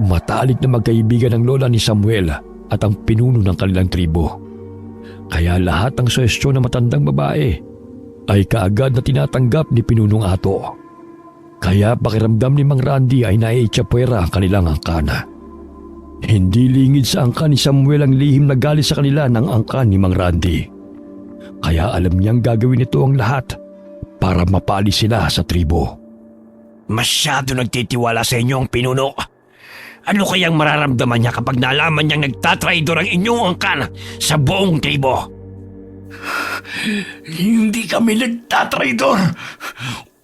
Speaker 3: Matalik na magkaibigan ng lola ni Samuel at ang pinuno ng kanilang tribo. Kaya lahat ng suhestyon ng matandang babae ay kaagad na tinatanggap ni Pinunong Ato. Kaya pakiramdam ni Mang Randy ay naiitsapwera ang kanilang angkan. Hindi lingid sa angkan ni Samuel ang lihim na galit sa kanila ng angkan ni Mang Randy. Kaya alam niyang gagawin nito ang lahat para mapali sila sa tribo.
Speaker 1: Masyado nagtitiwala sa inyo ang pinuno. Ano kayang mararamdaman niya kapag nalaman niyang nagtatraidor ang inyong angkan sa buong tribo?
Speaker 2: Hindi kami nagtatraidor!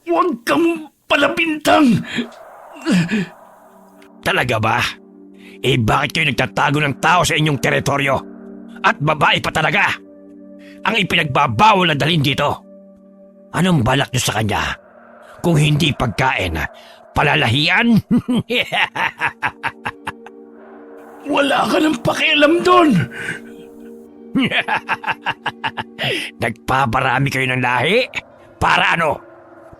Speaker 2: Huwag kang palapintang!
Speaker 1: Talaga ba? Bakit kayo nagtatago ng tao sa inyong teritoryo? At babae pa talaga? Ang ipinagbabawal na dalhin dito. Anong balak niyo sa kanya? Kung hindi pagkain, palalahian?
Speaker 2: Wala ka ng pakialam doon!
Speaker 1: Nagpaparami kayo ng lahi? Para ano?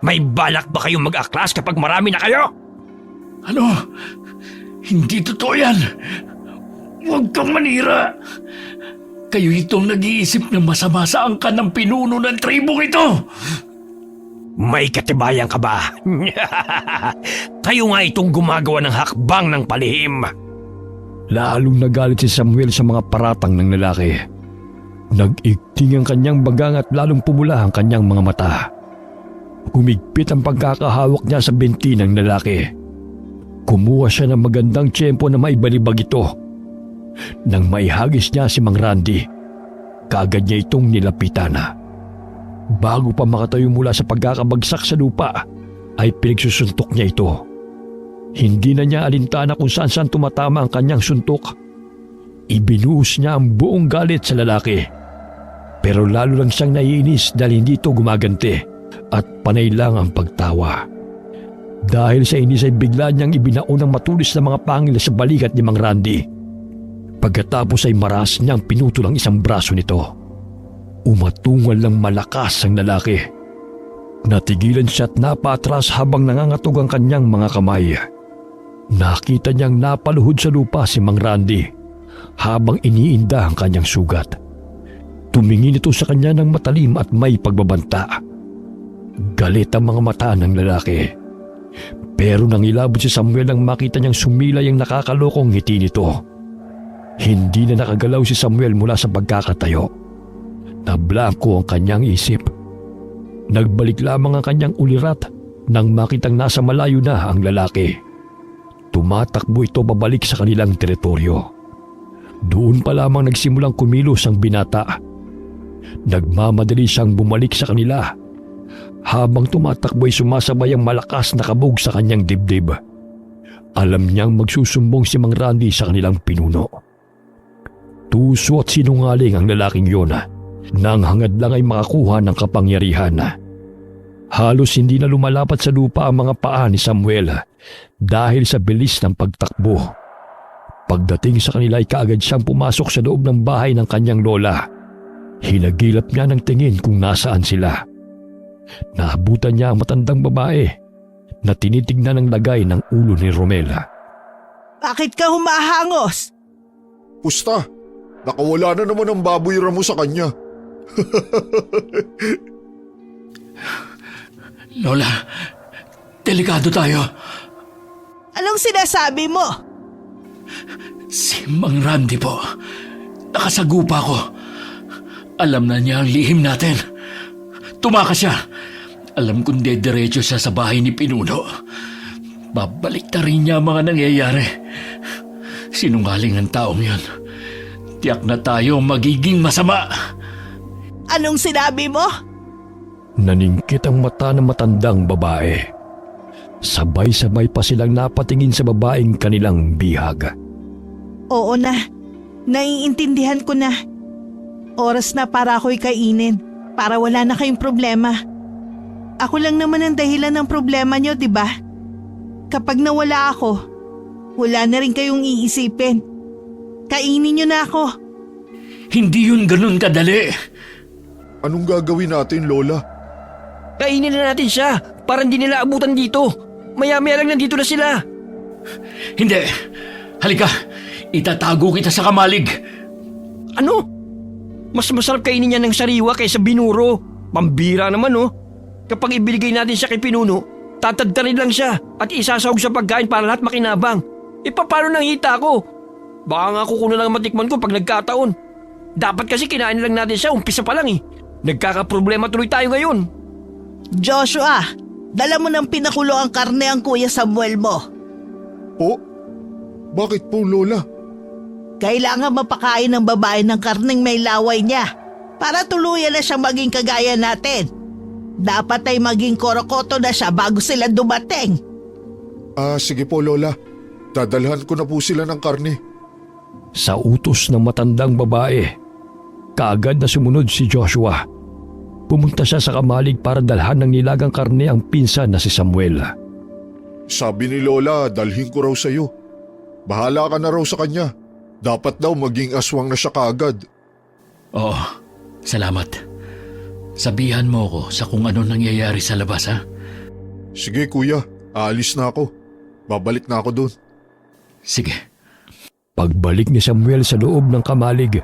Speaker 1: May balak ba kayong mag-aklas kapag marami na kayo?
Speaker 2: Ano? Hindi totoo yan! Huwag kang manira! Kayo itong nag-iisip na masama sa angkan ng pinuno ng tribong ito!
Speaker 1: May katibayan ka ba? Kayo nga itong gumagawa ng hakbang ng palihim.
Speaker 3: Lalong nagalit si Samuel sa mga paratang ng lalaki. Nag-igting ang kanyang bagang at lalong pumula ang kanyang mga mata. Humigpit ang pagkakahawak niya sa binti ng lalaki. Kumuha siya ng magandang tiyempo na maibalibag ito. Nang maihagis niya si Mang Randy, kaagad niya itong nilapitan. Bago pa makatayo mula sa pagkakabagsak sa lupa, ay pinagsusuntok niya ito. Hindi na niya alintana kung saan tumatama ang kanyang suntok. Ibinuhos niya ang buong galit sa lalaki. Pero lalo lang siyang naiinis dahil hindi ito gumaganti at panay lang ang pagtawa. Dahil sa inis ay bigla niyang ibinaon ng matulis na mga pangil sa balikat ni Mang Randy. Pagkatapos ay maras niyang pinutol ang isang braso nito. Umatungal ng malakas ang lalaki. Natigilan siya at napatras habang nangangatog ang kanyang mga kamay. Nakita niyang napaluhod sa lupa si Mang Randy habang iniinda ang kanyang sugat. Tumingin ito sa kanya ng matalim at may pagbabanta. Galit ang mga mata ng lalaki. Pero nang ilabot si Samuel nang makita niyang sumilay ang nakakalokong ngiti nito. Hindi na nakagalaw si Samuel mula sa pagkakatayo. Nablangko ang kanyang isip. Nagbalik lamang ang kanyang ulirat nang makitang nasa malayo na ang lalaki. Tumatakbo ito pabalik sa kanilang teritoryo. Doon pa lamang nagsimulang kumilos ang binata. Nagmamadali siyang bumalik sa kanila. Habang tumatakbo ay sumasabay ang malakas na kabog sa kanyang dibdib. Alam niyang magsusumbong si Mang Randy sa kanilang pinuno. Tuso at sinungaling ang lalaking yon. Nang hangad lang ay makakuha ng kapangyarihan. Halos hindi na lumalapat sa lupa ang mga paa ni Samuel dahil sa bilis ng pagtakbo. Pagdating sa kanila ay kaagad siyang pumasok sa loob ng bahay ng kanyang lola. Hinagilap niya ng tingin kung nasaan sila. Naabutan niya ang matandang babae na tinitignan ng lagay ng ulo ni Romela.
Speaker 5: Bakit ka humahangos?
Speaker 4: Pusta, nakawala na naman ang baboy ramo sa kanya.
Speaker 2: Lola, delikado tayo.
Speaker 5: Anong sinasabi mo?
Speaker 2: Si Mang Randy po. Nakasagupa ko. Alam na niya ang lihim natin. Tumakas siya. Alam kong dediretso siya sa bahay ni Pinuno. Babalik na rin niya ang mga nangyayari. Sinungaling ang taong yan. Tiyak na tayo magiging masama.
Speaker 5: Anong sinabi mo?
Speaker 3: Naningkit ang mata ng matandang babae. Sabay-sabay pa silang napatingin sa babaeng kanilang bihag.
Speaker 5: Oo na. Naiintindihan ko na. Oras na para ako'y kainin. Para wala na kayong problema. Ako lang naman ang dahilan ng problema nyo, di ba? Kapag nawala ako, wala na rin kayong iisipin. Kainin nyo na ako.
Speaker 2: Hindi yun ganun kadali.
Speaker 4: Anong gagawin natin, Lola?
Speaker 1: Kainin na natin siya para hindi nila abutan dito. Maya-maya lang nandito na sila.
Speaker 2: Hindi. Halika, itatago kita sa kamalig.
Speaker 1: Ano? Mas masarap kainin niya ng sariwa kaysa binuro. Pambira naman oh. Kapag ibigay natin siya kay Pinuno, tatadtarin lang siya at isasahog sa pagkain para lahat makinabang. Paano nang hita ko? Baka nga kukuno lang matikman ko pag nagkataon. Dapat kasi kinain lang natin siya umpisa pa lang eh. Nagkakaproblema tuloy tayo ngayon.
Speaker 5: Joshua, dala mo ng pinakulo ang karne ang Kuya Samuel mo.
Speaker 4: Po? Bakit po, Lola?
Speaker 5: Kailangan mapakain ng babae ng karneng may laway niya para tuluyan na siyang maging kagaya natin. Dapat ay maging korokoto na siya bago sila dumating.
Speaker 4: Sige po, Lola. Dadalhan ko na po sila ng karne.
Speaker 3: Sa utos ng matandang babae, kaagad na sumunod si Joshua. Pumunta siya sa kamalig para dalhan ng nilagang karne ang pinsan na si Samuel.
Speaker 4: Sabi ni Lola, dalhin ko raw sa'yo. Bahala ka na raw sa kanya. Dapat daw maging aswang na siya kaagad.
Speaker 2: Oo, salamat. Sabihan mo ako sa kung ano nangyayari sa labas, ha?
Speaker 4: Sige kuya, aalis na ako. Babalik na ako doon.
Speaker 2: Sige.
Speaker 3: Pagbalik ni Samuel sa loob ng kamalig,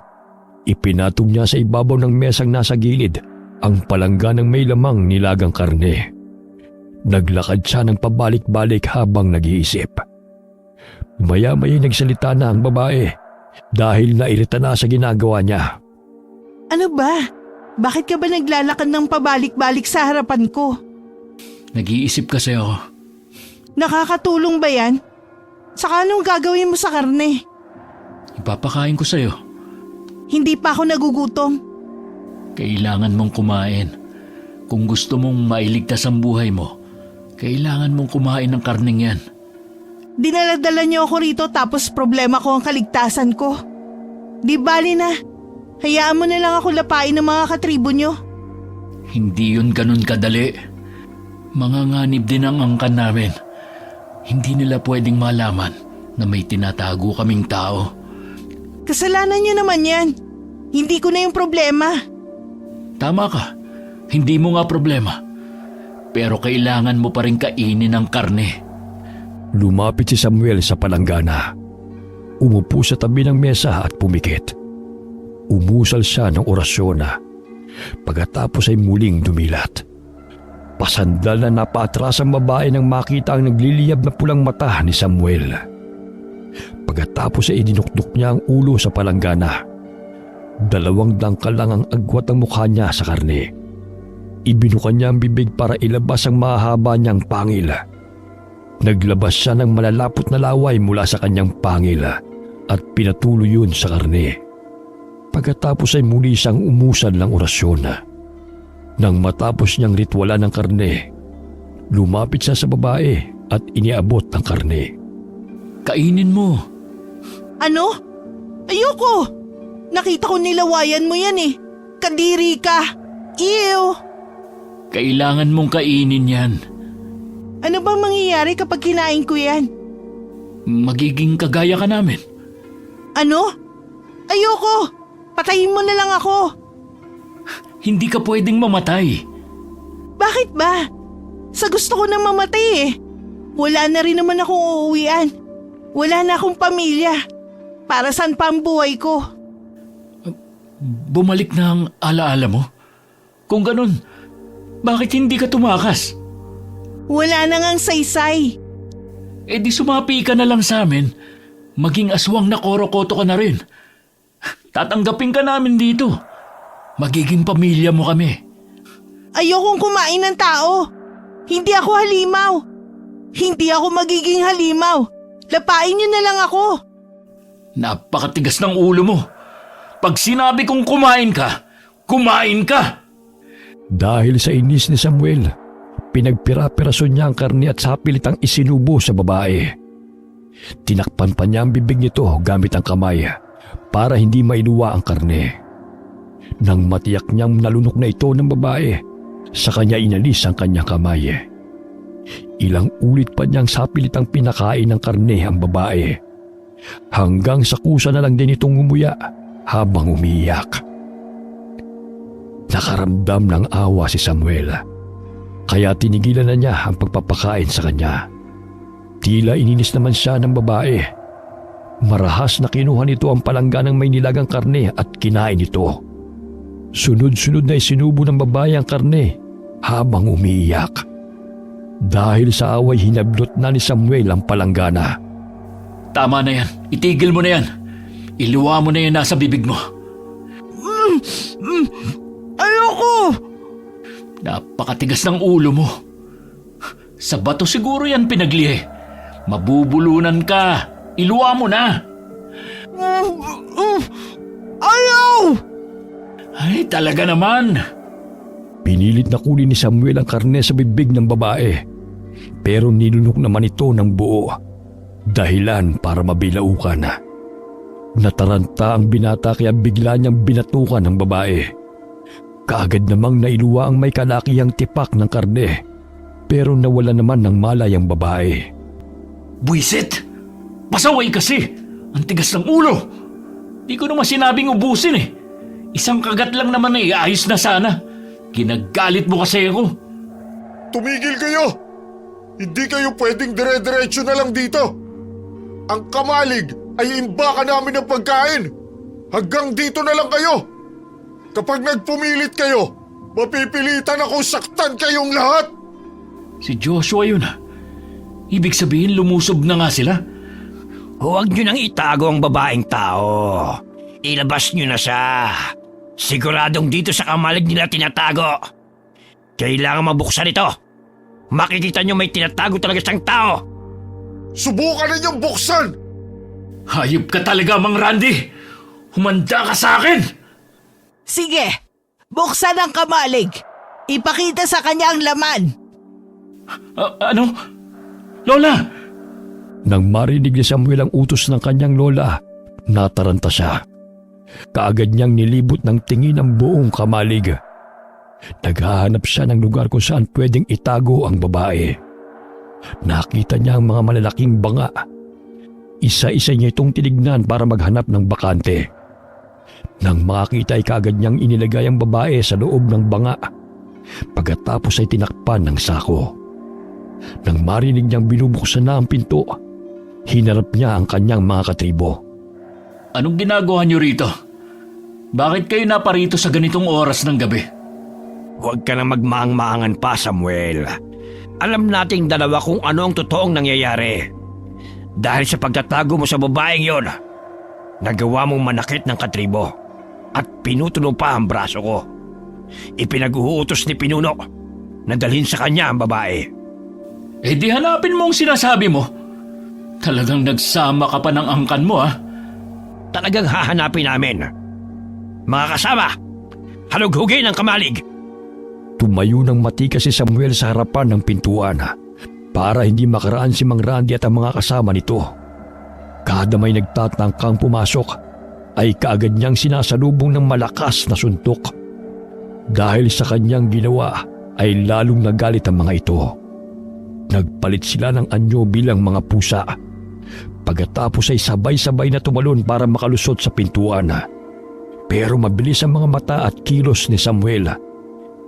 Speaker 3: ipinatong niya sa ibabaw ng mesang nasa gilid ang palangga ng may lamang nilagang karne. Naglakad siya ng pabalik-balik habang nag-iisip. Maya-maya nagsalita na ang babae dahil nairita na sa ginagawa niya.
Speaker 5: Ano ba? Bakit ka ba naglalakad ng pabalik-balik sa harapan ko?
Speaker 2: Nag-iisip kasi ako.
Speaker 5: Nakakatulong ba yan? Saka anong gagawin mo sa karne?
Speaker 2: Ipapakain ko sa'yo.
Speaker 5: Hindi pa ako nagugutom.
Speaker 2: Kailangan mong kumain. Kung gusto mong mailigtas ang buhay mo, kailangan mong kumain ng karneng yan.
Speaker 5: Dinaladala niyo ako rito tapos problema ko ang kaligtasan ko. Di bali na. Hayaan mo na lang ako lapain ng mga katribo niyo.
Speaker 2: Hindi yun ganun kadali. Manganganib din ang angkan namin. Hindi nila pwedeng malaman na may tinatago kaming tao.
Speaker 5: Kasalanan niyo naman yan. Hindi ko na yung problema.
Speaker 2: Tama ka. Hindi mo nga problema. Pero kailangan mo pa rin kainin ang karne.
Speaker 3: Lumapit si Samuel sa palanggana. Umupo sa tabi ng mesa at pumikit. Umusal siya ng orasyon na. Pagkatapos ay muling dumilat. Pasandal na napaatras ang babae nang makita ang nagliliyab na pulang mata ni Samuel. Pagkatapos ay idinukdok niya ang ulo sa palanggana. 2 dangkal lang ang agwat ng mukha niya sa karne. Ibinukan niya ang bibig para ilabas ang mahaba niyang pangil. Naglabas siya ng malalapot na laway mula sa kanyang pangil at pinatuloy yun sa karne. Pagkatapos ay muli siyang umusad ng orasyon. Nang matapos niyang ritwalan ng karne, lumapit siya sa babae at iniabot ang karne.
Speaker 2: Kainin mo.
Speaker 5: Ano? Ayoko! Nakita ko nilawayan mo yan eh. Kadiri ka! Ew!
Speaker 2: Kailangan mong kainin yan.
Speaker 5: Ano bang mangyayari kapag kinain ko yan?
Speaker 2: Magiging kagaya ka namin.
Speaker 5: Ano? Ayoko! Patayin mo na lang ako!
Speaker 2: Hindi ka pwedeng mamatay.
Speaker 5: Bakit ba? Sa gusto ko nang mamatay eh. Wala na rin naman akong uuwian. Wala na akong pamilya. Para saan pa ang buhay ko?
Speaker 2: Bumalik na ang alaala mo? Kung ganun, bakit hindi ka tumakas?
Speaker 5: Wala na ngang saysay.
Speaker 2: Eh di sumapi ka na lang sa amin. Maging aswang na korokoto ka na rin. Tatanggapin ka namin dito. Magiging pamilya mo kami.
Speaker 5: Ayokong kumain ng tao. Hindi ako halimaw. Hindi ako magiging halimaw. Lapain niyo na lang ako.
Speaker 2: Napakatigas ng ulo mo. Pag sinabi kong kumain ka, kumain ka!
Speaker 3: Dahil sa inis ni Samuel, pinagpira-pirason niya ang karne at sapilitang isinubo sa babae. Tinakpan pa niya ang bibig nito gamit ang kamay para hindi mailuwa ang karne. Nang matiyak niyang nalunok na ito ng babae, sa kanya inalis ang kanyang kamay. Ilang ulit pa niyang sapilitang pinakain ng karne ang babae. Hanggang sa kusa na lang din itong umuya habang umiiyak. Nakaramdam ng awa si Samuel, kaya tinigilan na niya ang pagpapakain sa kanya. Tila ininis naman siya ng babae. Marahas na kinuha nito ang palangga ng may nilagang karne at kinain ito. Sunod-sunod na isinubo ng babae ang karne habang umiiyak. Dahil sa away hinablot na ni Samuel ang palanggana.
Speaker 2: Tama na yan. Itigil mo na yan. Iluwa mo na yan nasa bibig mo.
Speaker 5: Ayoko!
Speaker 2: Napakatigas ng ulo mo. Sa bato siguro yan pinaglihi. Mabubulunan ka. Iluwa mo na.
Speaker 5: Ayaw!
Speaker 2: Ay, talaga naman.
Speaker 3: Pinilit na kunin ni Samuel ang karne sa bibig ng babae. Pero nilunok naman ito ng buo. Dahilan para mabilaukan. Nataranta ang binata kaya bigla niyang binatukan ng babae. Kaagad namang nailuwa ang may kalakihang tipak ng karne. Pero nawala naman ng malay ang babae.
Speaker 2: Buisit! Pasaway kasi! Ang tigas ng ulo! Di ko naman sinabing ubusin eh. Isang kagat lang naman eh, ayos na sana. Ginagalit mo kasi ako.
Speaker 4: Tumigil kayo! Hindi kayo pwedeng dire-diretso na lang dito. Ang kamalig ay imbakan namin ng pagkain. Hanggang dito na lang kayo. Kapag nagpumilit kayo, mapipilitan ako saktan kayong lahat.
Speaker 2: Si Joshua yun ah. Ibig sabihin lumusob na nga sila.
Speaker 1: Huwag niyo nang itago ang babaeng tao. Ilabas niyo na siya. Siguradong dito sa kamalig nila tinatago. Kailangan mabuksan ito. Makikita niyo may tinatago talaga siyang tao.
Speaker 4: Subukan ninyong buksan!
Speaker 2: Hayop ka talaga, Mang Randy! Humanda ka sa akin!
Speaker 5: Sige, buksan ang kamalig. Ipakita sa kanya ang laman.
Speaker 2: Ano? Lola!
Speaker 3: Nang marinig ni Samuel ang utos ng kanyang lola, nataranta siya. Kaagad niyang nilibot ng tingin ang buong kamalig. Naghahanap siya ng lugar kung saan pwedeng itago ang babae. Nakita niya ang mga malalaking banga. Isa-isa niya itong tinignan para maghanap ng bakante. Nang makakita ay kaagad niyang inilagay ang babae sa loob ng banga. Pagkatapos ay tinakpan ng sako. Nang marinig niyang binubuksan na ang pinto, hinarap niya ang kanyang mga katribo.
Speaker 2: Anong ginagawa niyo rito? Bakit kayo naparito sa ganitong oras ng gabi?
Speaker 1: Huwag ka na magmaang-maangan pa, Samuel. Alam nating dalawa kung ano ang totoong nangyayari. Dahil sa pagtatago mo sa babaeng yon, nagawa mong manakit ng katribo at pinutulo pa ang braso ko. Ipinag-uutos ni Pinuno na dalhin sa kanya ang babae.
Speaker 2: Eh di hanapin mo ang sinasabi mo. Talagang nagsama ka pa ng angkan mo ah.
Speaker 1: Talagang hahanapin namin. Mga kasama, halughugin ang kamalig.
Speaker 3: Tumayo ng matikas si Samuel sa harapan ng pintuan para hindi makaraan si Mang Randy at ang mga kasama nito. Kada may nagtatangkang pumasok ay kaagad niyang sinasalubong ng malakas na suntok. Dahil sa kanyang ginawa ay lalong nagalit ang mga ito. Nagpalit sila ng anyo bilang mga pusa. Pagkatapos ay sabay-sabay na tumalon para makalusot sa pintuan. Pero mabilis ang mga mata at kilos ni Samuel.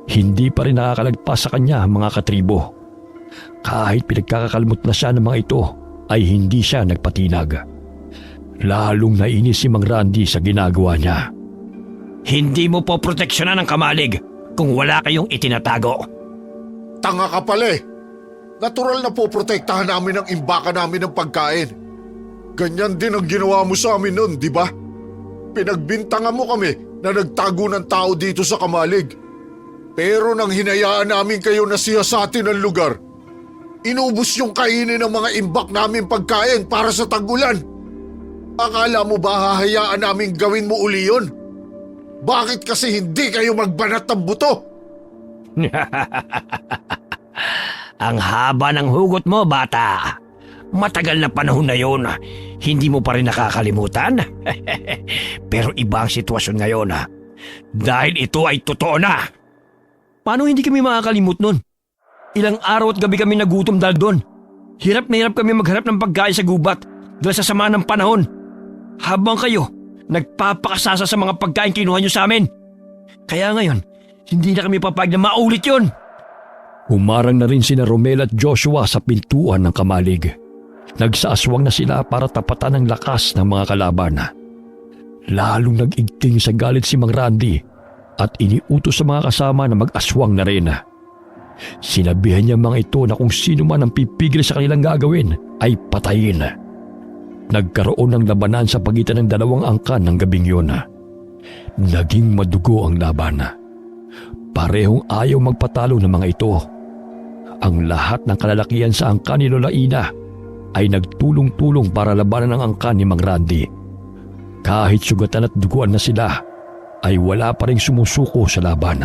Speaker 3: Hindi pa rin nakakalagpas sa kanya ang mga katribo. Kahit pinagkakakalmot na siya ng mga ito, ay hindi siya nagpatinag. Lalong nainis si Mang Randy sa ginagawa niya.
Speaker 1: Hindi mo po proteksyonan ang kamalig kung wala kayong itinatago.
Speaker 4: Tanga ka pala eh. Natural na po protektahan namin ang imbaka namin ng pagkain. Ganyan din ang ginawa mo sa amin noon, di ba? Pinagbintangan mo kami na nagtago ng tao dito sa kamalig. Pero nang hinayaan namin kayo na siyasatin ang lugar, inubos yung kainin ng mga imbak namin pagkain para sa tag-ulan. Akala mo ba hahayaan namin gawin mo uli yun? Bakit kasi hindi kayo magbanat ng buto?
Speaker 1: Ang haba ng hugot mo, bata. Matagal na panahon na yon. Hindi mo pa rin nakakalimutan? Pero iba ang sitwasyon ngayon. Dahil ito ay totoo na. Paano hindi kami makakalimot nun? Ilang araw at gabi kami nagutom dahil doon. Hirap na hirap kami maghanap ng pagkain sa gubat dahil sa sama ng panahon. Habang kayo, nagpapakasasa sa mga pagkain kinuha nyo sa amin. Kaya ngayon, hindi na kami papayag na maulit yun.
Speaker 3: Humarang na rin sina Romel at Joshua sa pintuan ng kamalig. Nagsaaswang na sila para tapatan ang lakas ng mga kalaban. Lalong nag-igting sa galit si Mang Randy at iniutos sa mga kasama na mag-aswang na rin. Sinabihan niya mga ito na kung sino man ang pipigil sa kanilang gagawin ay patayin. Nagkaroon ng labanan sa pagitan ng dalawang angkan ng gabing yun. Naging madugo ang laban. Parehong ayaw magpatalo ng mga ito. Ang lahat ng kalalakihan sa angkan ni Lola Ina ay nagtulong-tulong para labanan ang angkan ni Mang Randy. Kahit sugatan at duguan na sila, ay wala pa rin sumusuko sa laban.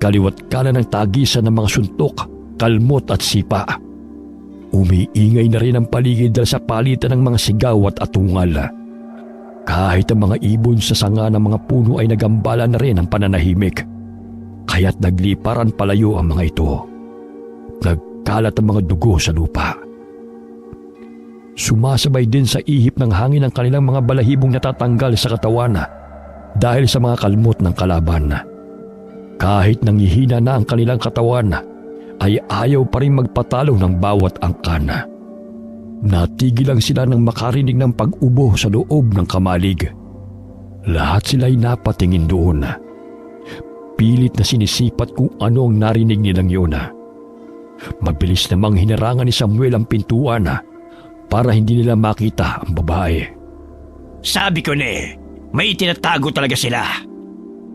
Speaker 3: Kaliwat kanan ng tagisan ng mga suntok, kalmot at sipa. Umiingay na rin ang paligid dahil sa palitan ng mga sigaw at atungal. Kahit ang mga ibon sa sanga ng mga puno ay nagambala na rin ang pananahimik. Kaya't nagliparan palayo ang mga ito. Nagkalat ang mga dugo sa lupa. Sumasabay din sa ihip ng hangin ang kanilang mga balahibong natatanggal sa katawan dahil sa mga kalmot ng kalaban. Kahit nangihina na ang kanilang katawan, ay ayaw pa rin magpatalo ng bawat angkan. Natigil lang sila nang makarinig ng pag-ubo sa loob ng kamalig. Lahat sila'y napatingin doon. Pilit na sinisipat kung ano ang narinig nilang yun. Mabilis namang hinarangan ni Samuel ang pintuan para hindi nila makita ang babae.
Speaker 1: Sabi ko may itinatago talaga sila.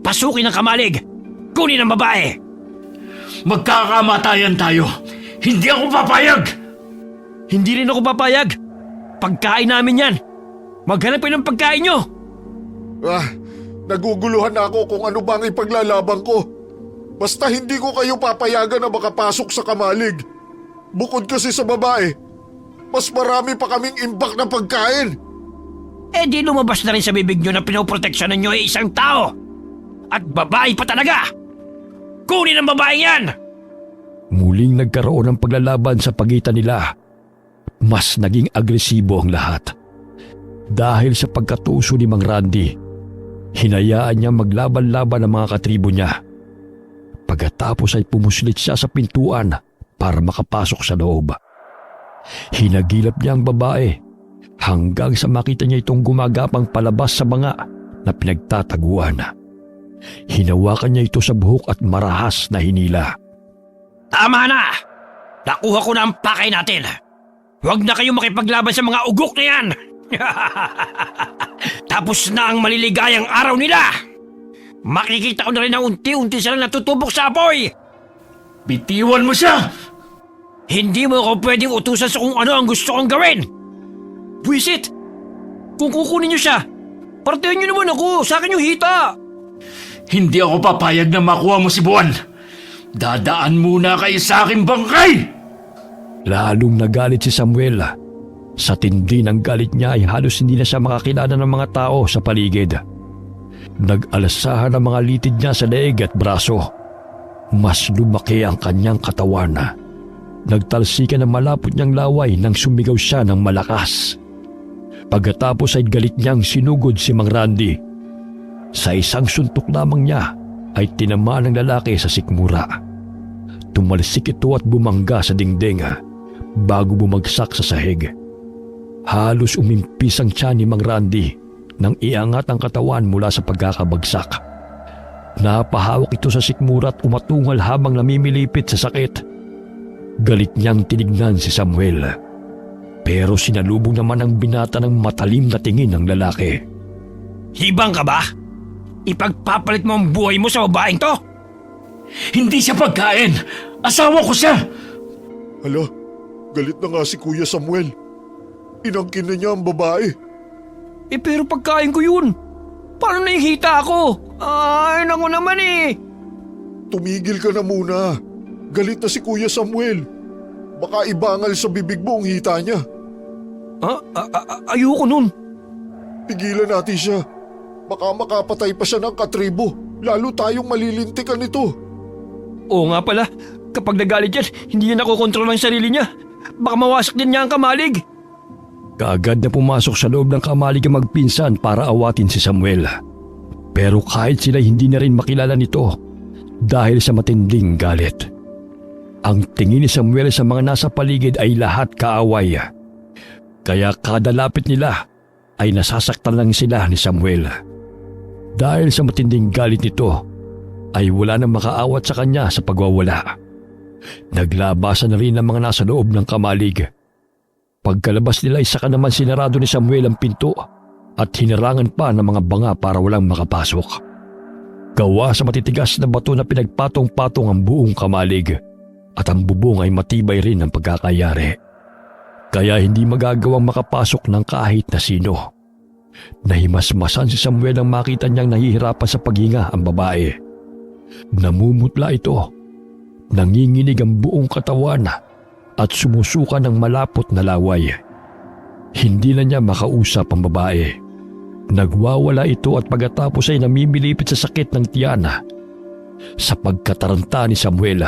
Speaker 1: Pasukin ang kamalig! Kunin ang babae!
Speaker 2: Magkakamatayan tayo. Hindi ako papayag!
Speaker 1: Hindi rin ako papayag! Pagkain namin yan! Maghanap kayo ng pagkain nyo!
Speaker 4: Naguguluhan na ako kung ano bang ipaglalaban ko. Basta hindi ko kayo papayagan na makapasok sa kamalig. Bukod kasi sa babae, mas marami pa kaming imbak na pagkain.
Speaker 1: Di lumabas na rin sa bibig nyo na pinoproteksyonan nyo ay isang tao! At babae pa talaga! Kunin ang babae yan!
Speaker 3: Muling nagkaroon ng paglalaban sa pagitan nila. Mas naging agresibo ang lahat. Dahil sa pagkatuso ni Mang Randy, hinayaan niya maglaban-laban ang mga katribo niya. Pagkatapos ay pumuslit siya sa pintuan para makapasok sa loob. Hinagilap niya ang babae hanggang sa makita niya itong gumagapang palabas sa banga na pinagtataguan. Hinawakan niya ito sa buhok at marahas na hinila.
Speaker 1: Tama na! Nakuha ko na ang pakay natin! Huwag na kayong makipaglaban sa mga ugok na yan! Tapos na ang maliligayang araw nila! Makikita ko na rin na unti-unti silang natutubok sa apoy!
Speaker 2: Bitiwan mo siya!
Speaker 1: Hindi mo ako pwedeng utusan sa kung ano ang gusto kong gawin! Buisit! Kung kukunin niyo siya, partihan niyo naman ako! Sa akin yung hita!
Speaker 2: Hindi ako papayag na makuha mo si Buwan. Dadaan muna kayo sa aking bangkay!
Speaker 3: Lalong nagalit si Samuel. Sa tindi ng galit niya ay halos hindi na siya makakilala ng mga tao sa paligid. Nag-alasahan ang mga litid niya sa leeg at braso. Mas lumaki ang kanyang katawan. Nagtalsikan ng malapot niyang laway nang sumigaw siya ng malakas. Pagkatapos ay galit niyang sinugod si Mang Randy. Sa isang suntok lamang niya ay tinamaan ng lalaki sa sikmura. Tumalsik ito at bumangga sa dingding bago bumagsak sa sahig. Halos umimpis ang tiyan ni Mang Randy nang iangat ang katawan mula sa pagkakabagsak. Napahawak ito sa sikmura at umatungal habang namimilipit sa sakit. Galit niyang tinignan si Samuel. Pero sinalubong naman ang binata ng matalim na tingin ng lalaki.
Speaker 1: Hibang ka ba? Ipagpapalit mo ang buhay mo sa babaeng to?
Speaker 2: Hindi siya pagkain! Asawa ko siya!
Speaker 4: Hala, galit na nga si Kuya Samuel. Inangkin na niya ang babae.
Speaker 1: Pero pagkain ko yun. Paano nahihita ako? Ay, naku naman
Speaker 4: Tumigil ka na muna. Galit na si Kuya Samuel. Baka ibangal sa bibig mo ang hita niya.
Speaker 1: Ayoko nun.
Speaker 4: Pigilan natin siya. Baka makapatay pa siya ng katribo. Lalo tayong malilintikan nito.
Speaker 1: Oo nga pala, kapag nagalit yan, hindi niya nakokontrol ang sarili niya. Baka mawasak din niya ang kamalig.
Speaker 3: Kaagad na pumasok sa loob ng kamalig ang magpinsan para awatin si Samuel. Pero kahit sila hindi na rin makilala nito dahil sa matinding galit. Ang tingin ni Samuel sa mga nasa paligid ay lahat kaaway. Kaya kada lapit nila ay nasasaktan lang sila ni Samuel. Dahil sa matinding galit nito ay wala nang makaawat sa kanya sa pagwawala. Naglabasan na rin ang mga nasa loob ng kamalig. Pagkalabas nila ay saka naman sinarado ni Samuel ang pinto at hinarangan pa ng mga banga para walang makapasok. Gawa sa matitigas na bato na pinagpatong-patong ang buong kamalig at ang bubong ay matibay rin ang pagkakayari. Kaya hindi magagawang makapasok ng kahit na sino. Nahimasmasan si Samuel nang makita niyang nahihirapan sa paghinga ang babae. Namumutla ito. Nanginginig ang buong katawan at sumusuka ng malapot na laway. Hindi na niya makausap ang babae. Nagwawala ito at pagkatapos ay namimilipit sa sakit ng tiyan. Sa pagkataranta ni Samuel,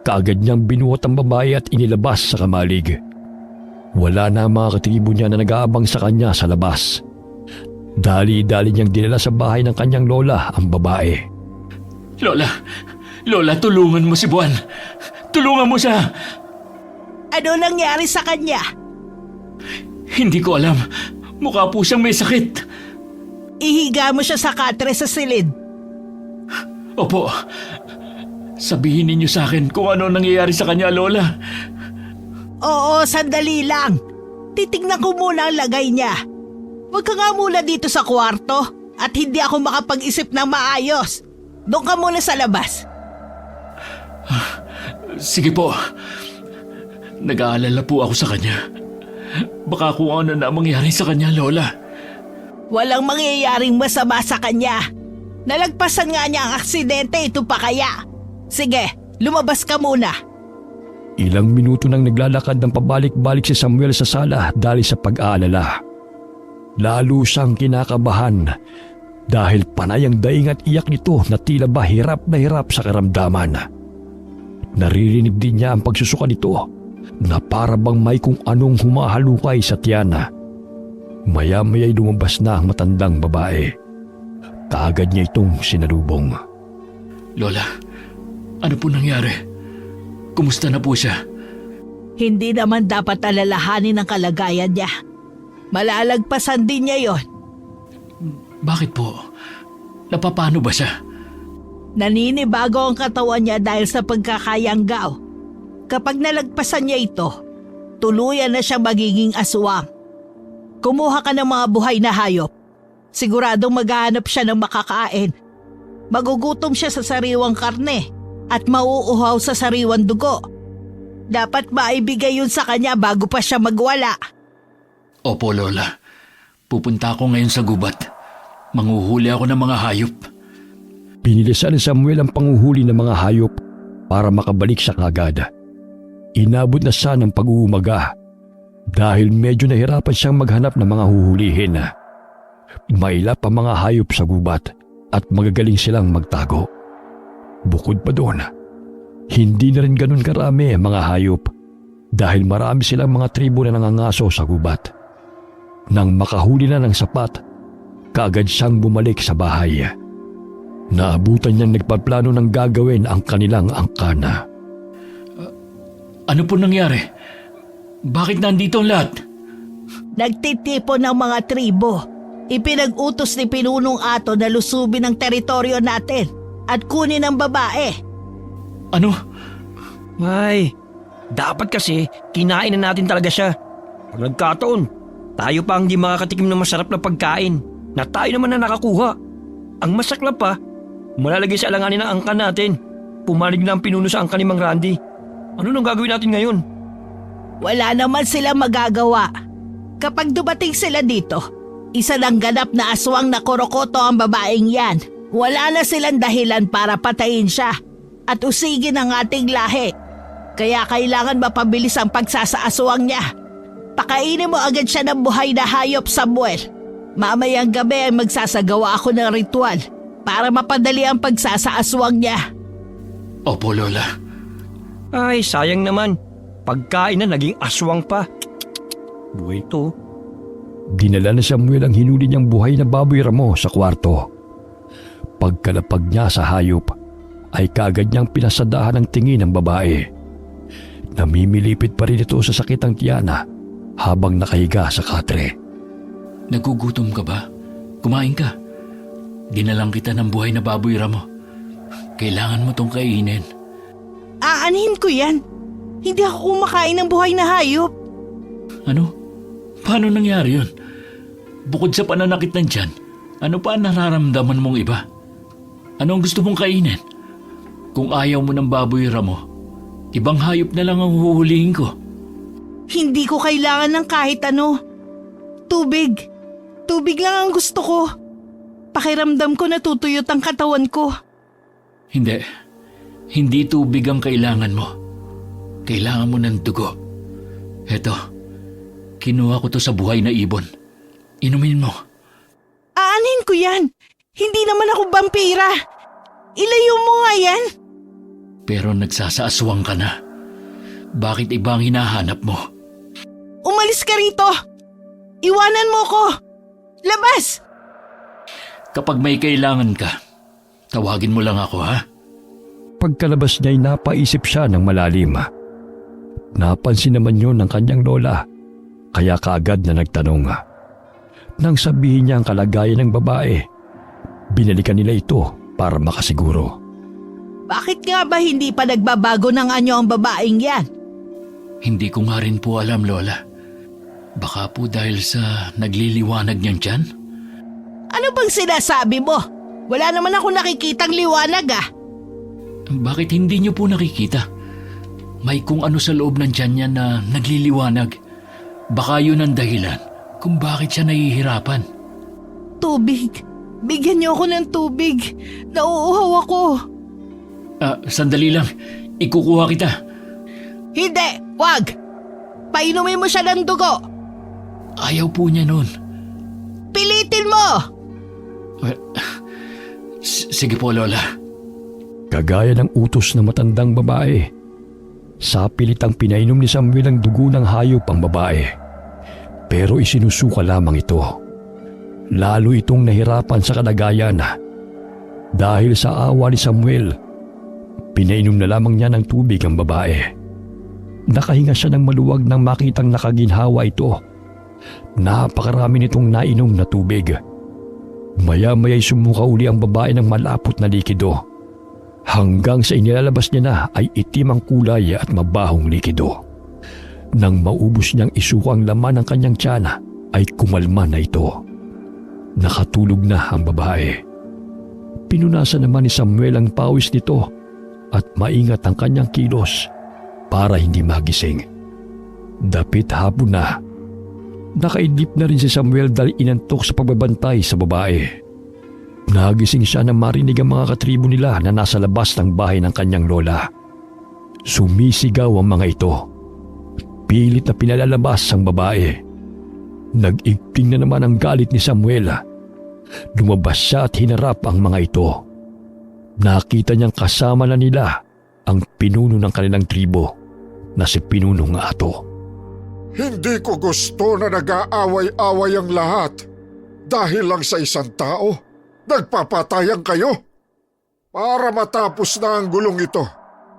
Speaker 3: kaagad niyang binuhat ang babae at inilabas sa kamalig. Wala na ang mga katribo niya na nag-aabang sa kanya sa labas. Dali-dali niyang dinala sa bahay ng kanyang lola ang babae.
Speaker 2: Lola, tulungan mo si Buwan. Tulungan mo siya.
Speaker 5: Ano nangyari sa kanya?
Speaker 2: Hindi ko alam. Mukha po siyang may sakit.
Speaker 5: Ihiga mo siya sa katre sa silid.
Speaker 2: Opo. Sabihin ninyo sa akin kung ano nangyayari sa kanya, Lola.
Speaker 5: Oo, sandali lang. Titignan ko muna ang lagay niya. Huwag ka nga muna dito sa kwarto at hindi ako makapag-isip ng maayos. Doon ka muna sa labas.
Speaker 2: Sige po. Nag-aalala po ako sa kanya. Baka kung ano na mangyari sa kanya, Lola.
Speaker 5: Walang mangyayaring masama sa kanya. Nalagpasan nga niya ang aksidente, ito pa kaya. Sige, lumabas ka muna.
Speaker 3: Ilang minuto nang naglalakad ng pabalik-balik si Samuel sa sala dahil sa pag-aalala. Lalo siyang kinakabahan dahil panay ang daing at iyak nito na tila ba hirap na hirap sa karamdaman. Naririnig din niya ang pagsusuka nito na para bang may kung anong humahalukay sa tiyana. Maya-maya'y lumabas na ang matandang babae. Kaagad niya itong sinalubong.
Speaker 2: Lola, ano po nangyari? Kumusta na po siya?
Speaker 5: Hindi naman dapat alalahanin ang kalagayan niya. Malalagpasan din niya yon.
Speaker 2: Bakit po? Napapano ba siya?
Speaker 5: Naninibago ang katawan niya dahil sa pagkakayanggaw. Kapag nalagpasan niya ito, tuluyan na siya magiging aswang. Kumuha ka ng mga buhay na hayop. Siguradong maghahanap siya ng makakain. Magugutom siya sa sariwang karne at mauuhaw sa sariwang dugo. Dapat maibigay yun sa kanya bago pa siya magwala.
Speaker 2: Opo, Lola. Pupunta ako ngayon sa gubat. Manghuhuli ako ng mga hayop.
Speaker 3: Pinilisan ni Samuel ang panguhuli ng mga hayop para makabalik siya kagad. Inabot na siya ng pag-uumaga dahil medyo nahirapan siyang maghanap ng mga huhulihin. Mailap ang mga hayop sa gubat at magagaling silang magtago. Bukod pa doon, hindi na rin ganun karami ang mga hayop dahil marami silang mga tribo na nangangaso sa gubat. Nang makahuli na ng sapat, kaagad siyang bumalik sa bahay. Naabutan niyang nagpaplano ng gagawin ang kanilang angkana.
Speaker 2: Ano po nangyari? Bakit nandito ang lahat?
Speaker 5: Nagtitipon ng mga tribo. Ipinag-utos ni Pinunong Ato na lusubin ang teritoryo natin at kunin ang babae.
Speaker 2: Ano?
Speaker 1: Ay, dapat kasi kinain na natin talaga siya. Pag nagkataon, tayo pa ang di makakatikim ng masarap na pagkain na tayo naman na nakakuha. Ang masaklap pa, malalagay sa alanganin ng angkan natin. Pumanig na ang pinuno sa angkan ni Mang Randy. Ano nang gagawin natin ngayon?
Speaker 5: Wala naman sila magagawa. Kapag dumating sila dito, isa lang ganap na aswang na korokoto ang babaeng yan. Wala na silang dahilan para patayin siya at usigin ang ating lahi. Kaya kailangan mapabilis ang pagsasaaswang niya. Pakainin mo agad siya ng buhay na hayop, Samuel. Mamayang gabi ay magsasagawa ako ng ritual para mapadali ang pagsasaaswang niya.
Speaker 2: Opo, Lola.
Speaker 1: Ay, sayang naman. Pagkain na naging aswang pa. Buhay to.
Speaker 3: Dinala na Samuel ang hinuli niyang buhay na baboy ramo sa kwarto. Pagkalapag niya sa hayop, ay kaagad niyang pinasadahan ang tingin ng babae. Namimilipit pa rin ito sa sakit ng tiyana habang nakahiga sa katre.
Speaker 2: Nagugutom ka ba? Kumain ka. Dinalang kita ng buhay na baboy ramo. Kailangan mo tong kainin.
Speaker 5: Aanhin ko yan. Hindi ako kumakain ng buhay na hayop.
Speaker 2: Ano? Paano nangyari yun? Bukod sa pananakit ng tiyan, ano pa ang nararamdaman mong iba? Ano ang gusto mong kainin? Kung ayaw mo ng baboy ramo, ibang hayop na lang ang huhulihin ko.
Speaker 5: Hindi ko kailangan ng kahit ano. Tubig. Tubig lang ang gusto ko. Pakiramdam ko natutuyot ang katawan ko.
Speaker 2: Hindi. Hindi tubig ang kailangan mo. Kailangan mo ng dugo. Heto, kinuha ko to sa buhay na ibon. Inumin mo.
Speaker 5: Aanhin ko yan. Hindi naman ako vampira. Ilayo mo nga yan.
Speaker 2: Pero nagsasaaswang ka na. Bakit iba ang hinahanap mo?
Speaker 5: Umalis ka rito! Iwanan mo ko! Labas!
Speaker 2: Kapag may kailangan ka, tawagin mo lang ako, ha?
Speaker 3: Pagkalabas niya ay napaisip siya ng malalim. Napansin naman yun ng kanyang lola, kaya kaagad na nagtanong. Nang sabihin niya ang kalagayan ng babae, binalikan nila ito para makasiguro.
Speaker 5: Bakit nga ba hindi pa nagbabago ng anyo ang babaeng yan?
Speaker 2: Hindi ko nga rin po alam, Lola. Baka po dahil sa nagliliwanag niyang tiyan?
Speaker 5: Ano bang sinasabi mo? Wala naman ako nakikitang liwanag ah.
Speaker 2: Bakit hindi niyo po nakikita? May kung ano sa loob ng tiyan niya na nagliliwanag. Baka yun ang dahilan kung bakit siya nahihirapan.
Speaker 5: Tubig. Bigyan niyo ako ng tubig. Nauuhaw ako.
Speaker 2: Sandali lang. Ikukuha kita.
Speaker 5: Hindi, wag. Painumin mo siya ng dugo.
Speaker 2: Ayaw po niya nun.
Speaker 5: Pilitin mo!
Speaker 2: Sige po, Lola.
Speaker 3: Kagaya ng utos ng matandang babae, sa pilitang pinainom ni Samuel ang dugo ng hayop ang babae. Pero isinusuka lamang ito. Lalo itong nahirapan sa kalagayan. Dahil sa awa ni Samuel, pinainom na lamang niya ng tubig ang babae. Nakahinga siya ng maluwag nang makitang nakaginhawa ito. Napakarami nitong nainom na tubig. Maya-maya'y sumuka uli ang babae ng malapot na likido. Hanggang sa inilalabas niya na ay itim ang kulay at mabahong likido. Nang maubos niyang isuka ang laman ng kanyang tiyan, ay kumalma na ito. Nakatulog na ang babae. Pinunasan naman ni Samuel ang pawis nito at maingat ang kanyang kilos para hindi magising. Dapit hapon na. Nakaidlip na rin si Samuel dahil inantok sa pagbabantay sa babae. Nagising siya nang marinig ang mga katribo nila na nasa labas ng bahay ng kanyang lola. Sumisigaw ang mga ito. Pilit na pinalalabas ang babae. Nag-igting na naman ang galit ni Samuel. Lumabas siya at hinarap ang mga ito. Nakita niyang kasama na nila ang pinuno ng kanilang tribo na si Pinunong Ato.
Speaker 4: Hindi ko gusto na nag-aaway-away ang lahat. Dahil lang sa isang tao, nagpapatayan kayo. Para matapos na ang gulong ito,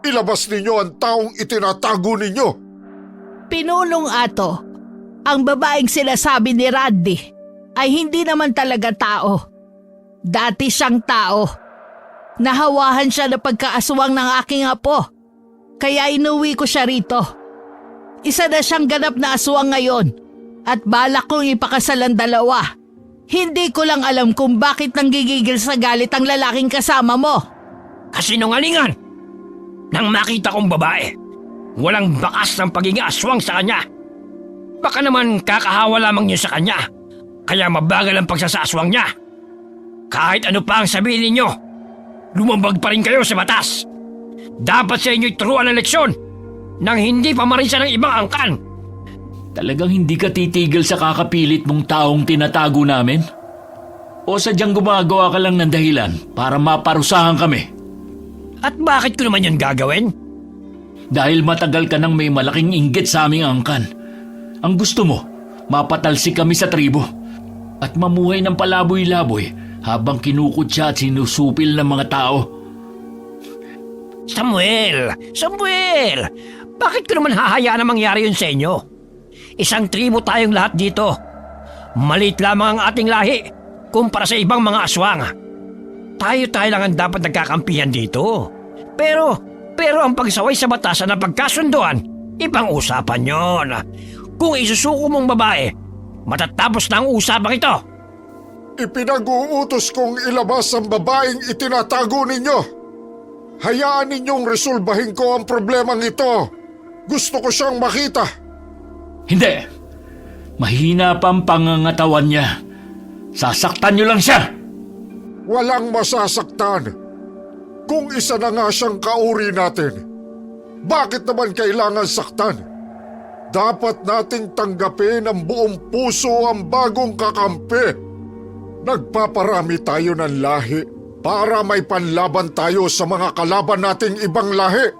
Speaker 4: ilabas ninyo ang taong itinatago ninyo.
Speaker 5: Pinunong Ato, ang babaeng sinasabi ni Randy ay hindi naman talaga tao. Dati siyang tao. Nahawahan siya na pagkaaswang ng aking apo. Kaya inuwi ko siya rito. Isa na siyang ganap na aswang ngayon at balak kong ipakasal ang dalawa. Hindi ko lang alam kung bakit nanggigigil sa galit ang lalaking kasama mo.
Speaker 1: Kasinungalingan! Nang makita kong babae, walang bakas ng pagiging aswang sa kanya. Baka naman kakahawa lamang niyo sa kanya, kaya mabagal ang pagsasaswang niya. Kahit ano pa ang sabihin ninyo, lumabag pa rin kayo sa batas. Dapat sa inyo'y turuan ng leksyon nang hindi pa marisa ng ibang angkan.
Speaker 2: Talagang hindi ka titigil sa kakapilit mong taong tinatago namin? O sadyang gumagawa ka lang ng dahilan para maparusahan kami?
Speaker 1: At bakit ko naman yun gagawin?
Speaker 2: Dahil matagal ka nang may malaking inggit sa aming angkan. Ang gusto mo, mapatalsik kami sa tribo at mamuhay ng palaboy-laboy habang kinukutsa at sinusupil ng mga tao.
Speaker 1: Samuel! Bakit ko naman hahayaan na mangyari yun sa inyo? Isang tribo tayong lahat dito. Maliit lamang ang ating lahi kumpara sa ibang mga aswang. Tayo lang ang dapat nagkakampihan dito. Pero ang pagsaway sa batas na pagkasunduan, ibang usapan yon. Kung isusuko mong babae, matatapos na ang usapang ito.
Speaker 4: Ipinag-uutos kong ilabas ang babaeng itinatago ninyo. Hayaan ninyong resolbahin ko ang problemang ito. Gusto ko siyang makita.
Speaker 2: Hindi! Mahina pa ang pangangatawan niya. Sasaktan niyo lang siya!
Speaker 4: Walang masasaktan. Kung isa na nga siyang kauri natin, bakit naman kailangan saktan? Dapat nating tanggapin ang buong puso ang bagong kakampi. Nagpaparami tayo ng lahi para may panlaban tayo sa mga kalaban nating ibang lahi.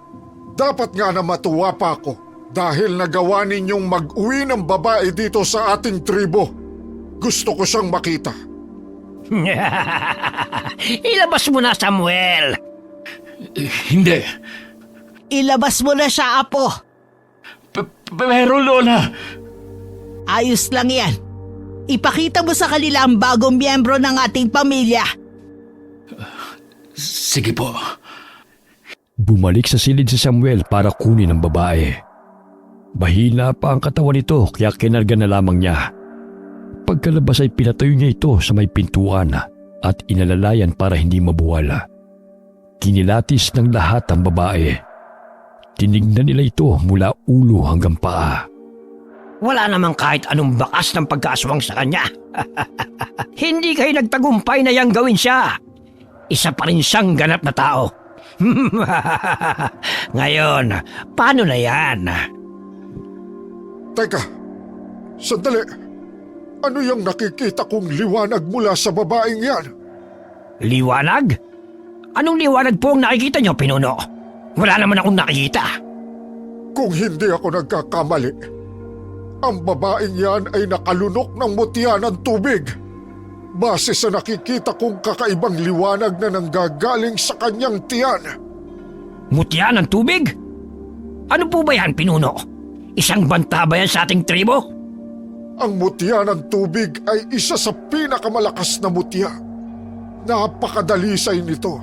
Speaker 4: Dapat nga na matuwa pa ako Dahil nagawa ninyong mag-uwi ng babae dito sa ating tribo, gusto ko siyang makita.
Speaker 7: Ilabas mo na, Samuel.
Speaker 2: Hindi.
Speaker 5: Ilabas mo na siya, Apo.
Speaker 2: Pero Lola,
Speaker 5: Ayos lang yan. Ipakita mo sa kanila ang bagong miyembro ng ating pamilya.
Speaker 2: sige po.
Speaker 3: Bumalik sa silid si Samuel para kunin ang babae. Bahina pa ang katawan nito kaya kinarga na lamang niya. Pagkalabas ay pinatayo niya ito sa may pintuan at inalalayan para hindi mabuwala. Kinilatis ng lahat ang babae. Tinignan nila ito mula ulo hanggang paa.
Speaker 7: Wala namang kahit anong bakas ng pagkaaswang sa kanya. Hindi kayo nagtagumpay na yang gawin siya. Isa pa rin siyang ganap na tao. Ngayon, paano na yan?
Speaker 4: Teka, sandali. Ano yung nakikita kong liwanag mula sa babaeng yan?
Speaker 7: Liwanag? Anong liwanag po ang nakikita niyo, Pinuno? Wala naman akong nakikita.
Speaker 4: Kung hindi ako nagkakamali, ang babaeng yan ay nakalunok ng mutya ng tubig. Base sa nakikita kong kakaibang liwanag na nanggagaling sa kanyang tiyan.
Speaker 7: Mutya ng tubig? Ano po ba yan, Pinuno? Isang banta ba yan sa ating tribo?
Speaker 4: Ang mutya ng tubig ay isa sa pinakamalakas na mutya. Napakadalisay nito.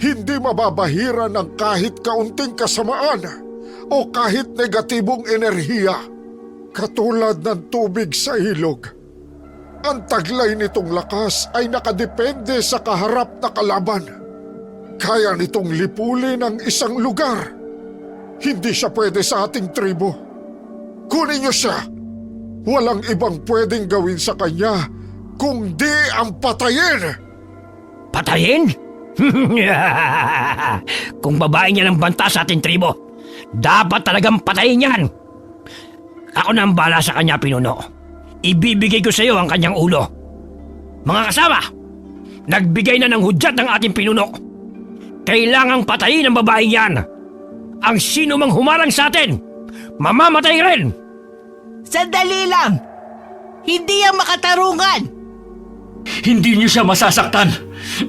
Speaker 4: Hindi mababahira ng kahit kaunting kasamaan o kahit negatibong enerhiya, katulad ng tubig sa ilog. Ang taglay nitong lakas ay nakadepende sa kaharap na kalaban. Kaya nitong lipulin ang isang lugar. Hindi siya pwede sa ating tribo. Kunin niyo siya. Walang ibang pwedeng gawin sa kanya kundi ang patayin.
Speaker 7: Patayin? Kung babae niya ng banta sa ating tribo, dapat talagang patayin yan. Ako na ang bala sa kanya, Pinuno. Ibibigay ko sa iyo ang kanyang ulo. Mga kasama, nagbigay na ng hudyat ng ating Pinuno. Kailangang patayin ang babaeng yan. Ang sino mang humarang sa atin, mamamatay rin.
Speaker 5: Sandali lang! Hindi yan makatarungan!
Speaker 2: Hindi niyo siya masasaktan.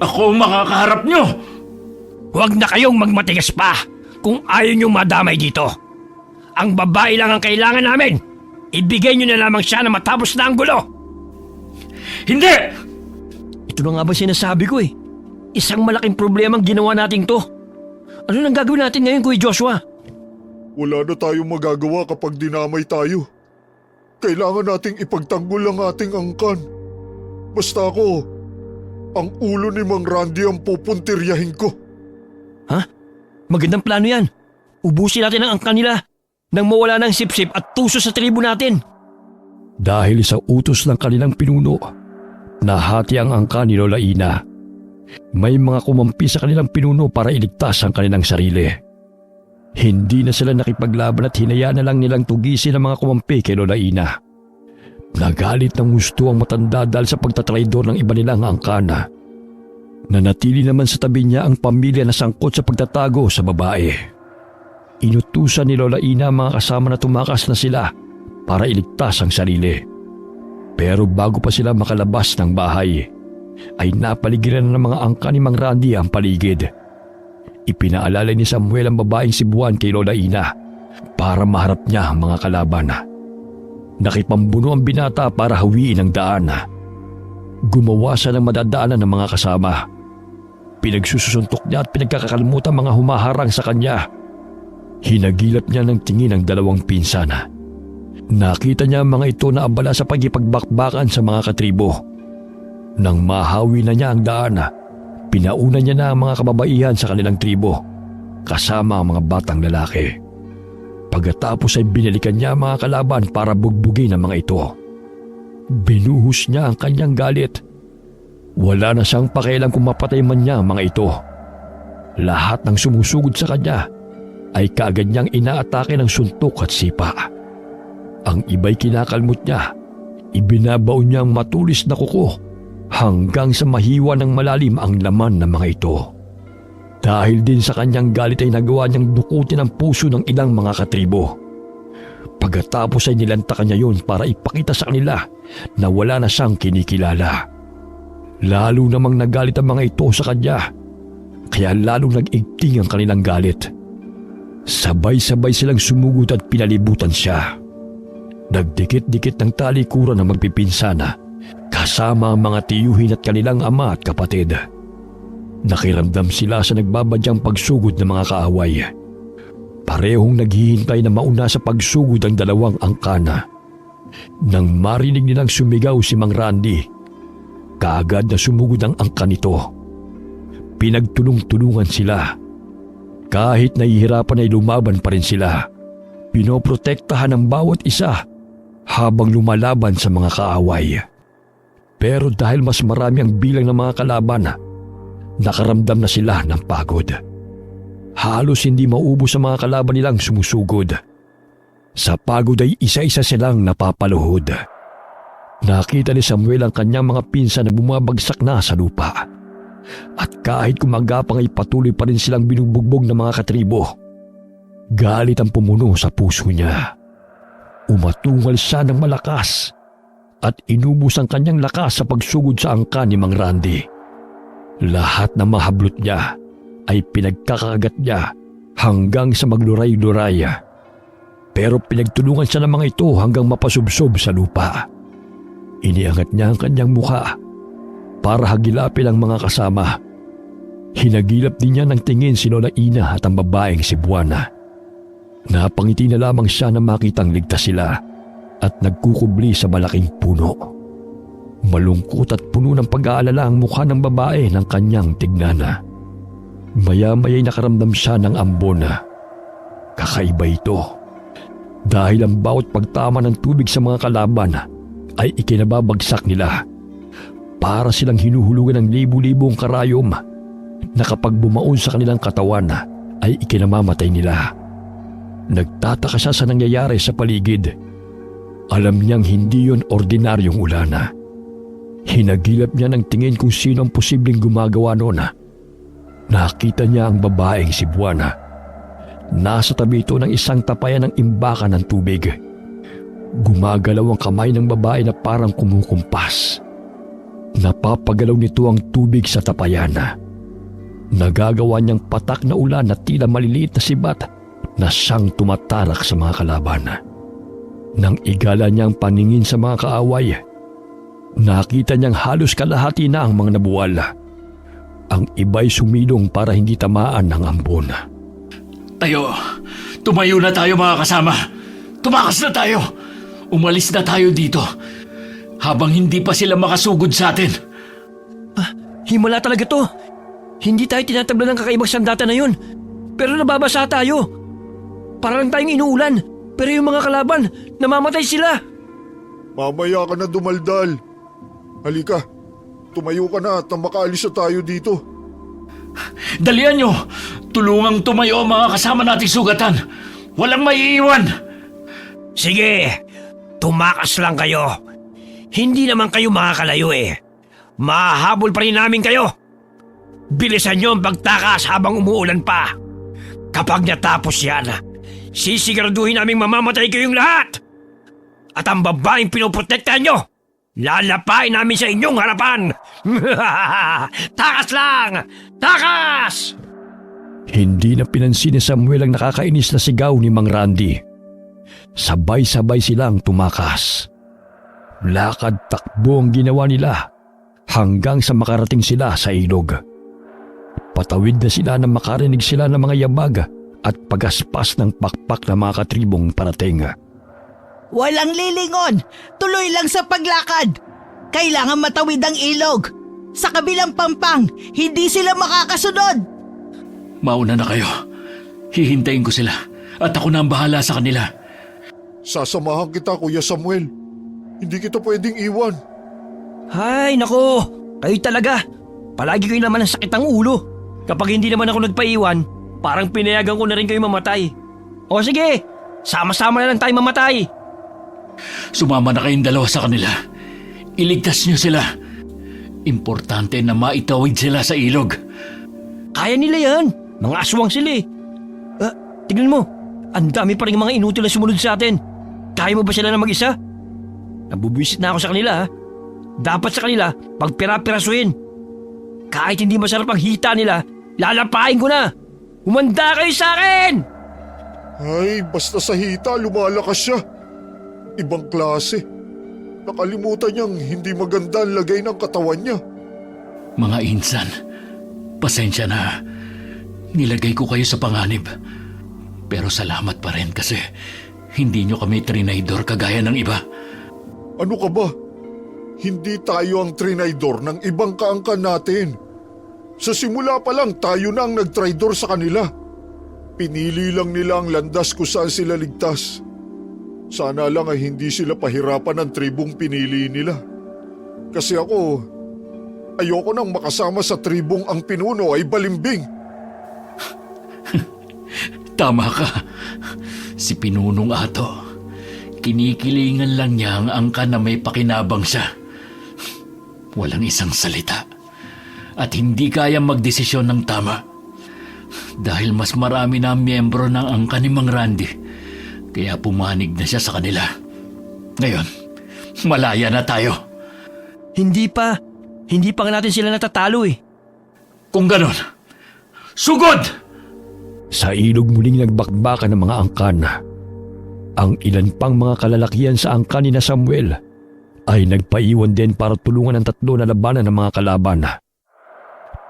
Speaker 2: Ako ang makakaharap niyo.
Speaker 7: Huwag na kayong magmatigas pa kung ayaw niyong madamay dito. Ang babae lang ang kailangan namin. Ibigay niyo na lamang siya na matapos na ang gulo.
Speaker 2: Hindi!
Speaker 1: Ito na nga ba sinasabi ko eh. Isang malaking problema ang ginawa natin to. Ano nang gagawin natin ngayon, Kuya Joshua?
Speaker 4: Wala na tayong magagawa kapag dinamay tayo. Kailangan nating ipagtanggol ang ating angkan. Basta ako, ang ulo ni Mang Randy ang pupuntiryahin ko.
Speaker 1: Ha? Magandang plano yan. Ubusin natin ang angkan nila nang mawala ng sipsip at tuso sa tribo natin.
Speaker 3: Dahil sa utos ng kanilang pinuno, nahati ang angka ni Lola Ina. May mga kumampi sa kanilang pinuno para iligtas ang kanilang sarili. Hindi na sila nakipaglaban at hinayaan na lang nilang tugisin ang mga kumampi kay Lola Ina. Nagalit ng gusto ang matanda dahil sa pagtatraidor ng iba nilang angkana. Nanatili naman sa tabi niya ang pamilya na sangkot sa pagtatago sa babae. Inutusan ni Lola Ina ang mga kasama na tumakas na sila para iligtas ang sarili. Pero bago pa sila makalabas ng bahay, ay napaligiran ng mga angka ni Mang Randy ang paligid. Ipinaalala ni Samuel ang babaeng si Buwan kay Lola Ina para maharap niya ang mga kalaban. Nakipambuno ang binata para hawiin ang daan. Gumawa siya ng madadaanan ng mga kasama. Pinagsusuntok niya at pinagkakakalimutan mga humaharang sa kanya. Hinagilap niya ng tingin ang dalawang pinsan. Nakita niya ang mga ito na abala sa pagipagbakbakan sa mga katribo. Nang mahawi na niya ang daan, pinauna niya na ang mga kababaihan sa kanilang tribo, kasama ang mga batang lalaki. Pagkatapos ay binalikan niya ang mga kalaban para bugbugin ang mga ito. Binuhos niya ang kanyang galit. Wala na siyang pakialam kung mapatay man niya ang mga ito. Lahat ng sumusugod sa kanya ay kaagad niyang inaatake ng suntok at sipa. Ang iba'y kinakalmot niya. Ibinabaon niya ang matulis na kuko hanggang sa mahiwa ng malalim ang laman ng mga ito. Dahil din sa kanyang galit ay nagawa niyang dukutin ang puso ng ilang mga katribo. Pagkatapos ay nilantakan niya yun para ipakita sa kanila na wala na siyang kinikilala. Lalo namang nagalit ang mga ito sa kanya, kaya lalong nag-igting ang kanilang galit. Sabay-sabay silang sumugod at pinalibutan siya. Nagdikit-dikit ng talikuran ng magpipinsana kasama ang mga tiyuhin at kanilang ama at kapatid. Nakiramdam sila sa nagbabadyang pagsugod ng mga kaaway. Parehong naghihintay na mauna sa pagsugod ang dalawang angkana. Nang marinig nilang sumigaw si Mang Randy, kaagad na sumugod ang angkan nito. Pinagtulong-tulungan sila. Kahit nahihirapan ay lumaban pa rin sila. Pinoprotektahan ang bawat isa habang lumalaban sa mga kaaway. Pero dahil mas marami ang bilang ng mga kalaban, nakaramdam na sila ng pagod. Halos hindi maubos ang mga kalaban nilang sumusugod. Sa pagod ay isa-isa silang napapaluhod. Nakita ni Samuel ang kanyang mga pinsan na bumabagsak na sa lupa. At kahit kumagapang ay patuloy pa rin silang binubugbog ng mga katribo. Galit ang pumuno sa puso niya. Umatungal siya ng malakas at inubos ang kanyang lakas sa pagsugod sa angkan ni Mang Randy. Lahat na mahablot niya ay pinagkakagat niya hanggang sa magluray-luray. Pero pinagtulungan siya ng mga ito hanggang mapasubsob sa lupa. Iniangat niya ang kanyang mukha para hagilapin ang mga kasama. Hinagilap din niya ng tingin si Lola Ina at ang babaeng si Buwana. Napangiti na lamang siya na makitang ligtas sila at nagkukubli sa malaking puno. Malungkot at puno ng pag-aalala ang mukha ng babae ng kanyang tignana. Maya-maya'y nakaramdam siya ng ambon. Kakaiba ito. Dahil ang bawat pagtama ng tubig sa mga kalaban ay ikinababagsak nila. Para silang hinuhulugan ng libu-libong karayom na kapag bumaon sa kanilang katawan ay ikinamamatay nila. Nagtataka siya sa nangyayari sa paligid. Alam niyang hindi yon ordinaryong ulan. Hinagilap niya ng tingin kung sino ang posibleng gumagawa noon. Nakita niya ang babaeng si Buwana. Nasa tabi ito ng isang tapayan ng imbakan ng tubig. Gumagalaw ang kamay ng babae na parang kumukumpas. Napapagalaw nito ang tubig sa tapayan. Nagagawa niyang patak na ulan na tila maliliit na sibat na siyang tumatarak sa mga kalaban. Nang igala niya ang paningin sa mga kaaway, nakita niyang halos kalahati na ang mga nabuwal. Ang iba'y sumilong para hindi tamaan ng ambon.
Speaker 2: Tayo, tumayo na tayo mga kasama. Tumakas na tayo. Umalis na tayo dito. Habang hindi pa sila makasugod sa atin.
Speaker 1: Himala talaga to. Hindi tayo tinatabla ng kakaibang sandata na yun. Pero nababasa tayo. Para lang tayong inuulan. Pero yung mga kalaban, namamatay sila.
Speaker 4: Mamaya ka na dumaldal. Halika, tumayo ka na at makaalis na tayo dito.
Speaker 2: Dalian nyo! Tulungang tumayo ang mga kasama nating sugatan. Walang maiiwan.
Speaker 7: Sige, tumakas lang kayo. Hindi naman kayo makakalayo eh. Mahahabol pa rin namin kayo. Bilisan nyo ang pagtakas habang umuulan pa. Kapag natapos yan, sisiguraduhin naming mamamatay kayong lahat. At ang babaeng pinoprotektahan nyo, lalapain namin sa inyong harapan. Takas lang! Takas!
Speaker 3: Hindi na pinansin ni Samuel ang nakakainis na sigaw ni Mang Randy. Sabay-sabay silang tumakas. Lakad takbo ang ginawa nila hanggang sa makarating sila sa ilog. Patawid na sila nang makarinig sila ng mga yabag at pagaspas ng pakpak ng mga katribong parating.
Speaker 5: Walang lilingon. Tuloy lang sa paglakad. Kailangan matawid ang ilog. Sa kabilang pampang, hindi sila makakasunod.
Speaker 2: Mauna na kayo. Hihintayin ko sila. At ako na ang bahala sa kanila.
Speaker 4: Sasamahan kita, Kuya Samuel. Hindi kita pwedeng iwan.
Speaker 1: Ay, nako. Kayo talaga. Palagi kayo naman ang sakit ng ulo. Kapag hindi naman ako nagpaiwan, parang pinayagan ko na rin kayo mamatay. O sige, sama-sama na lang tayo mamatay.
Speaker 2: Sumama na kayong dalawa sa kanila. Iligtas niyo sila. Importante na maitawid sila sa ilog.
Speaker 1: Kaya nila yan. Mga aswang sila eh. Tignan mo, ang dami pa rin mga inutil na sumunod sa atin.
Speaker 7: Kaya mo ba sila na mag-isa? Nabubwisit na ako sa kanila ha. Dapat sa kanila, pagpira-pirasuhin. Kahit hindi masarap ang hita nila, lalapain ko na. Humanda kayo sa akin!
Speaker 4: Ay, basta sa hita, lumalakas siya. Ibang klase. Nakalimutan niyang hindi maganda ang lagay ng katawan niya.
Speaker 2: Mga insan, pasensya na. Nilagay ko kayo sa panganib. Pero salamat pa rin kasi hindi nyo kami trinaydor kagaya ng iba.
Speaker 4: Ano ka ba? Hindi tayo ang trinaydor ng ibang kaangkan natin. Sa simula pa lang tayo na ang nagtraydor sa kanila. Pinili lang nila ang landas kung saan sila ligtas. Sana lang ay hindi sila pahirapan ng tribong pinili nila. Kasi ako, ayoko nang makasama sa tribong ang pinuno ay balimbing.
Speaker 2: Tama ka. Si Pinunong Ato. Kinikilingan lang niya ang angka na may pakinabang siya. Walang isang salita. At hindi kaya magdesisyon ng tama. Dahil mas marami na ang miyembro ng angka ni Mang Randy. Kaya pumanig na siya sa kanila. Ngayon, malaya na tayo.
Speaker 7: Hindi pa. Hindi pa nga natin sila natatalo eh.
Speaker 2: Kung ganon, sugod!
Speaker 3: Sa ilog muling nagbakbakan ng mga angkan. Ang ilan pang mga kalalakihan sa angkan ni na Samuel ay nagpaiwan din para tulungan ang tatlo na labanan ng mga kalaban.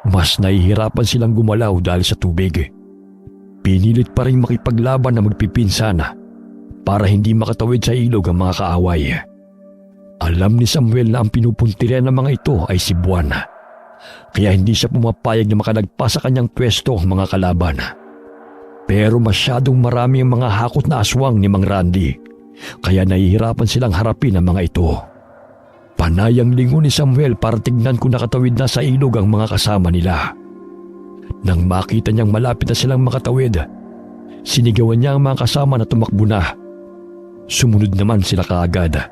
Speaker 3: Mas nahihirapan silang gumalaw dahil sa tubig. Pinilit pa rin makipaglaban na magpipinsan para hindi makatawid sa ilog ang mga kaaway. Alam ni Samuel na ang pinupuntirian ng mga ito ay si Buwan. Kaya hindi siya pumapayag na makalagpas sa kanyang pwesto ang mga kalaban. Pero masyadong marami ang mga hakot na aswang ni Mang Randy, kaya nahihirapan silang harapin ang mga ito. Panayang lingon ni Samuel para tignan kung nakatawid na sa ilog ang mga kasama nila. Nang makita niyang malapit na silang makatawid, sinigawan niya ang mga kasama na tumakbo na. Sumunod naman sila kaagad.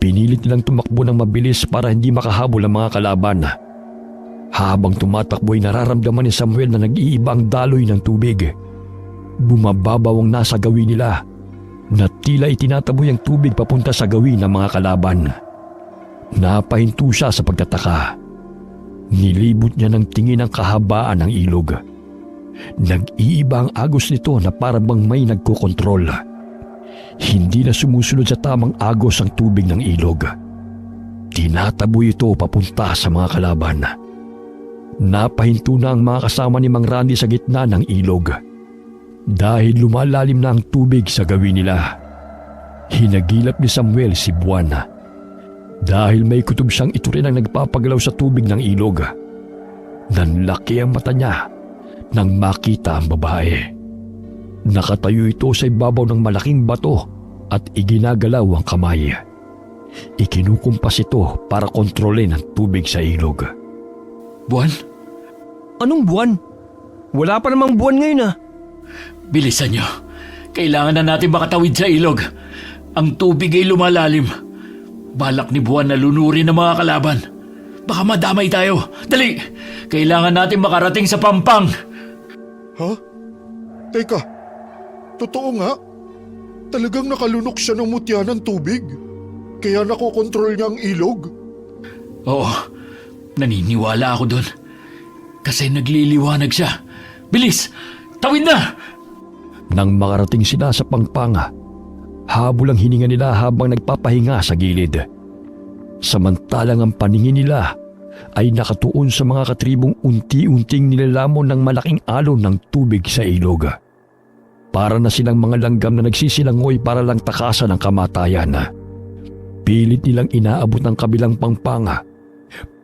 Speaker 3: Pinilit nilang tumakbo ng mabilis para hindi makahabol ang mga kalaban. Habang tumatakbo ay nararamdaman ni Samuel na nag-iiba ang daloy ng tubig. Bumababaw ang nasa gawin nila na tila itinataboy ang tubig papunta sa gawin ng mga kalaban. Napahinto siya sa pagtataka. Nilibot niya ng tingin ang kahabaan ng ilog. Nag-iiba ang agos nito na parang may nagkokontrol. Hindi na sumusunod sa tamang agos ang tubig ng ilog. Tinataboy ito papunta sa mga kalaban. Napahinto na ang mga kasama ni Mang Randy sa gitna ng ilog. Dahil lumalalim na ang tubig sa gawin nila. Hinagilap ni Samuel si Buwan. Dahil may kutob siyang ito rin ang nagpapagalaw sa tubig ng ilog. Nanlaki ang mata niya nang makita ang babae. Nakatayo ito sa ibabaw ng malaking bato at iginagalaw ang kamay. Ikinukumpas ito para kontrolin ang tubig sa ilog.
Speaker 2: Buwan,
Speaker 7: Anong buwan? Wala pa namang buwan ngayon ah.
Speaker 2: bilisan niyo. Kailangan na natin makatawid sa ilog. Ang tubig ay lumalalim. Balak ni Buwan na lunurin ang mga kalaban. Baka madamay tayo. Dali! Kailangan natin makarating sa Pampang.
Speaker 4: Ha? Teka, totoo nga? Talagang nakalunok siya ng mutya ng tubig? Kaya nakokontrol niya ang ilog?
Speaker 2: Oo, naniniwala ako doon. Kasi nagliliwanag siya. Bilis! Tawid na!
Speaker 3: Nang makarating sila sa Pangpanga, habol ang hininga nila habang nagpapahinga sa gilid. Samantalang ang paningin nila ay nakatuon sa mga katribong unti-unting nilalamon ng malaking alon ng tubig sa ilog. Para na silang mga langgam na nagsisilangoy para lang takasan ang kamatayan. Pilit nilang inaabot ng kabilang Pangpanga,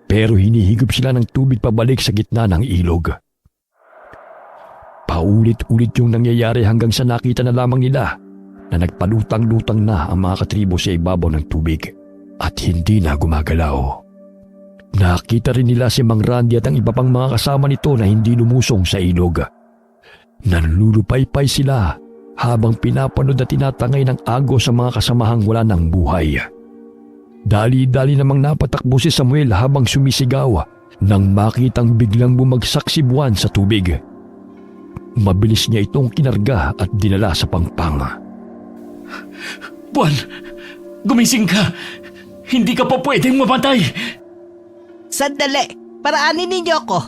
Speaker 3: pero hinihigop sila ng tubig pabalik sa gitna ng ilog. Paulit-ulit yung nangyayari hanggang sa nakita na lamang nila na nagpalutang-lutang na ang mga katribo sa ibabaw ng tubig at hindi na gumagalaw. Nakita rin nila si Mang Randy at ang iba pang mga kasama nito na hindi lumusong sa ilog. Nanlulupaypay sila habang pinapanood at tinatangay ng agos sa mga kasamahang wala ng buhay. Dali-dali namang napatakbo si Samuel habang sumisigaw nang makitang biglang bumagsak si Buwan sa tubig. Mabilis niya itong kinarga at dinala sa Pangpang.
Speaker 2: Buwan, gumising ka. Hindi ka pa pwedeng mamatay.
Speaker 5: Sandali, paraanin ninyo ako.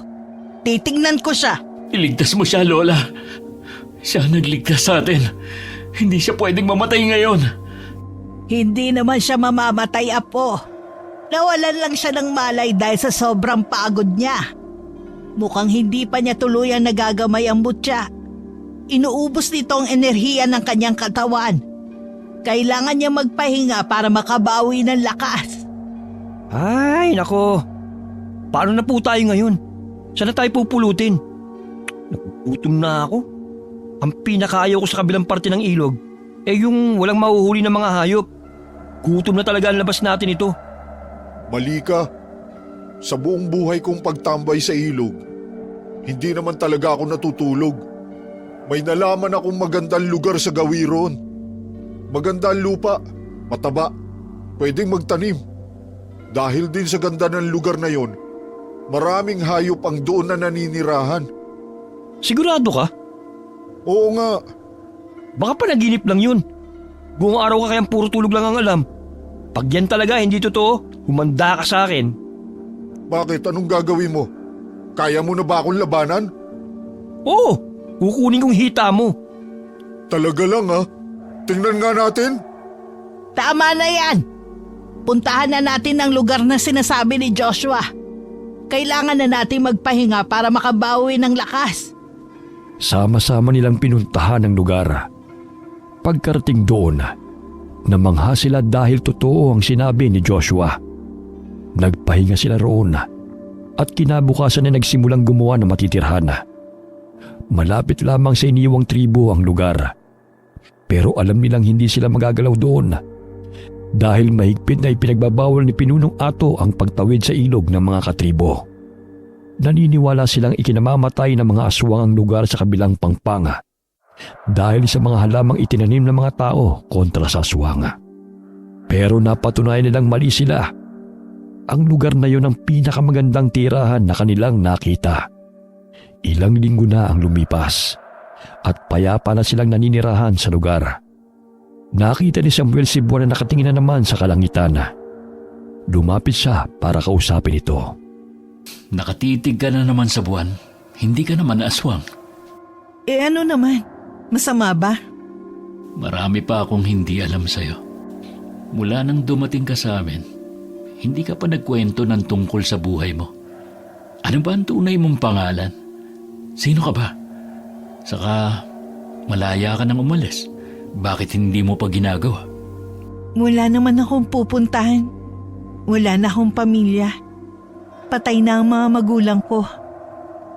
Speaker 5: Titingnan ko siya.
Speaker 2: Iligtas mo siya, Lola. Siya nagligtas sa atin. Hindi siya pwedeng mamatay ngayon.
Speaker 5: Hindi naman siya mamamatay, Apo. Nawalan lang siya ng malay dahil sa sobrang pagod niya. Mukhang hindi pa niya tuluyang nagagamay ang butya. Inuubos nito ang enerhiya ng kanyang katawan. Kailangan niya magpahinga para makabawi ng lakas.
Speaker 1: Ay, nako. Paano na po tayo ngayon? Saan na tayo pupulutin? Nagugutom na ako. Ang pinakaayaw ko sa kabilang parte ng ilog, yung walang mahuhuli ng mga hayop. Gutom na talaga ang labas natin ito.
Speaker 4: Mali ka. Sa buong buhay kong pagtambay sa ilog, hindi naman talaga ako natutulog. May nalaman akong magandang lugar sa Gawiron. Maganda ang lupa, mataba, pwedeng magtanim. Dahil din sa ganda ng lugar na yon, maraming hayop ang doon na naninirahan.
Speaker 1: Sigurado ka?
Speaker 4: Oo nga,
Speaker 1: Baka panaginip lang yun. Buong araw ka kayang puro tulog lang ang alam. Pag yan talaga hindi totoo, humanda ka sa akin.
Speaker 4: bakit? Anong gagawin mo? Kaya mo na ba akong labanan?
Speaker 1: Oo, kukunin kong hita mo.
Speaker 4: Talaga lang ha? Tingnan nga natin.
Speaker 5: Tama na yan. Puntahan na natin ang lugar na sinasabi ni Joshua. Kailangan na natin magpahinga para makabawi ng lakas.
Speaker 3: Sama-sama nilang pinuntahan ang lugar. Pagkarating doon, namangha sila dahil totoo ang sinabi ni Joshua. Nagpahinga sila roon at kinabukasan na nagsimulang gumawa ng matitirhan. Malapit lamang sa iniwang tribo ang lugar. Pero alam nilang hindi sila magagalaw doon dahil mahigpit na ipinagbabawal ni Pinunong Ato ang pagtawid sa ilog ng mga katribo. Naniniwala silang ikinamamatay ng mga aswang ang lugar sa kabilang pangpanga dahil sa mga halamang itinanim ng mga tao kontra sa aswang. Pero napatunayan nilang mali sila. Ang lugar na yon ang pinakamagandang tirahan na kanilang nakita. Ilang linggo na ang lumipas at payapa na silang naninirahan sa lugar. Nakita ni Samuel si Buwan na nakatingin na naman sa kalangitan. Lumapit siya para kausapin ito.
Speaker 2: Nakatitig ka na naman sa buwan. Hindi ka naman aswang.
Speaker 5: Ano naman? Masama ba?
Speaker 2: Marami pa akong hindi alam sa'yo. Mula nang dumating ka sa amin, hindi ka pa nagkwento ng tungkol sa buhay mo. Ano ba ang tunay mong pangalan? Sino ka ba? Saka malaya ka nang umalis. Bakit hindi mo pa ginagawa?
Speaker 5: Wala naman akong pupuntahan. Wala na akong pamilya. Patay na ang mga magulang ko.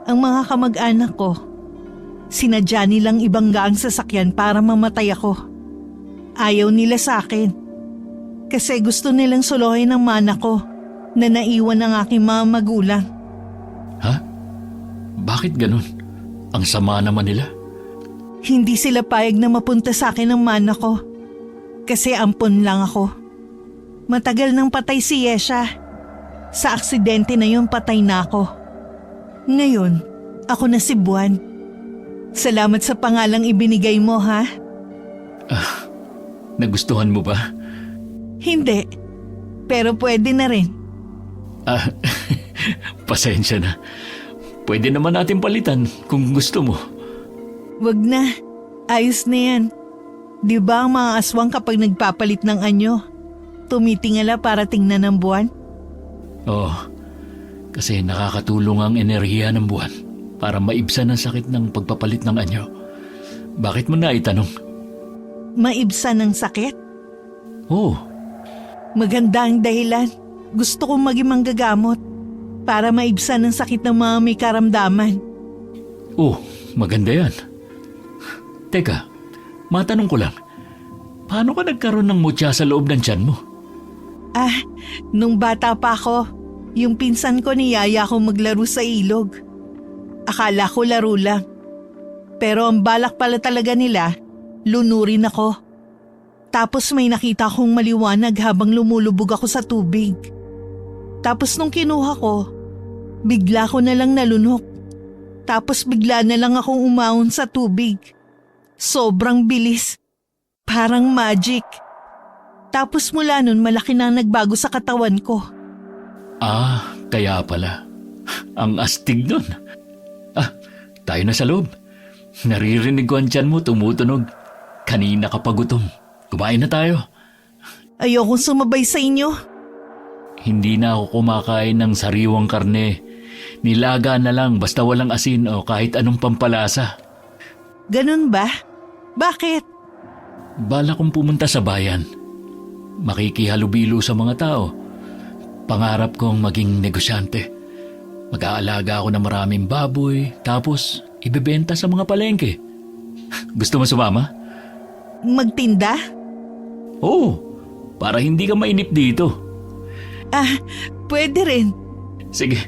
Speaker 5: Ang mga kamag-anak ko. Sinadya nilang ibangga ang sasakyan para mamatay ako. Ayaw nila sa akin. Kasi gusto nilang suluhin ang mana ko na naiwan ng aking mga magulang.
Speaker 2: Ha? Bakit ganun? Ang sama naman nila.
Speaker 5: Hindi sila payag na mapunta sa akin ang mana ko. Kasi ampon lang ako. Matagal nang patay si Yesha. Sa aksidente na yun patay na ako. Ngayon, ako na si Buwan. Salamat sa pangalang ibinigay mo, ha?
Speaker 2: Nagustuhan mo ba?
Speaker 5: Hindi. Pero pwede na rin.
Speaker 2: Pasensya na. Pwede naman natin palitan kung gusto mo.
Speaker 5: Wag na. Ayos na yan. Di ba ang mga aswang kapag nagpapalit ng anyo, tumitingala para tingnan ng buwan?
Speaker 2: Oo. Kasi nakakatulong ang enerhiya ng buwan para maibsan ang sakit ng pagpapalit ng anyo. Bakit mo na itanong?
Speaker 5: Maibsan ng sakit?
Speaker 2: Oo.
Speaker 5: Maganda ang dahilan. Gusto kong maging manggagamot para maibsan ang sakit ng mga may karamdaman.
Speaker 2: Oo, maganda yan. Teka, matanong ko lang. Paano ka nagkaroon ng mutya sa loob ng tiyan mo?
Speaker 5: Nung bata pa ako, yung pinsan ko niyaya ko maglaro sa ilog. Akala ko laro lang. Pero ang balak pala talaga nila, lunurin ako. Tapos may nakita akong maliwanag habang lumulubog ako sa tubig. Tapos nung kinuha ko, bigla ko na lang nalunok. Tapos bigla na lang akong umahon sa tubig. Sobrang bilis. Parang magic. Tapos mula nun malaki na ang nagbago sa katawan ko.
Speaker 2: Ah, kaya pala. Ang astig nun. Tayo na sa loob. Naririnig ko ang tiyan mo tumutunog. Kanina ka pa gutom. Kumain na tayo.
Speaker 5: Ayokong sumabay sa inyo.
Speaker 2: Hindi na ako kumakain ng sariwang karne. Nilaga na lang basta walang asin o kahit anong pampalasa.
Speaker 5: Ganun ba? Bakit?
Speaker 2: Bala kong pumunta sa bayan. Makikihalubilo sa mga tao. Pangarap kong maging negosyante. Mag-aalaga ako ng maraming baboy, tapos ibebenta sa mga palengke. Gusto mo sumama?
Speaker 5: Magtinda?
Speaker 2: Oo, para hindi ka mainip dito.
Speaker 5: Pwede rin.
Speaker 2: Sige,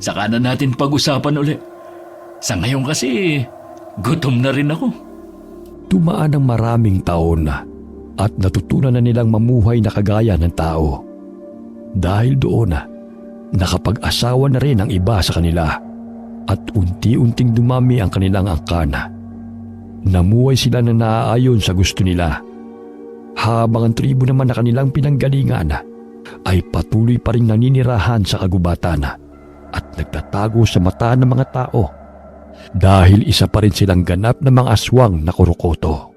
Speaker 2: saka na natin pag-usapan uli. Sa ngayon kasi, gutom na rin ako.
Speaker 3: Dumaan ang maraming taon na at natutunan na nilang mamuhay na kagaya ng tao. Dahil doon nakapag-asawa na rin ang iba sa kanila at unti-unting dumami ang kanilang angkana. Namuhay sila na naaayon sa gusto nila. Habang ang tribo naman na kanilang pinanggalingan ay patuloy pa rin naninirahan sa kagubatan at nagtatago sa mata ng mga tao dahil isa pa rin silang ganap na mga aswang na kurukoto.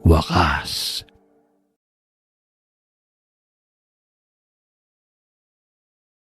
Speaker 3: Wakas,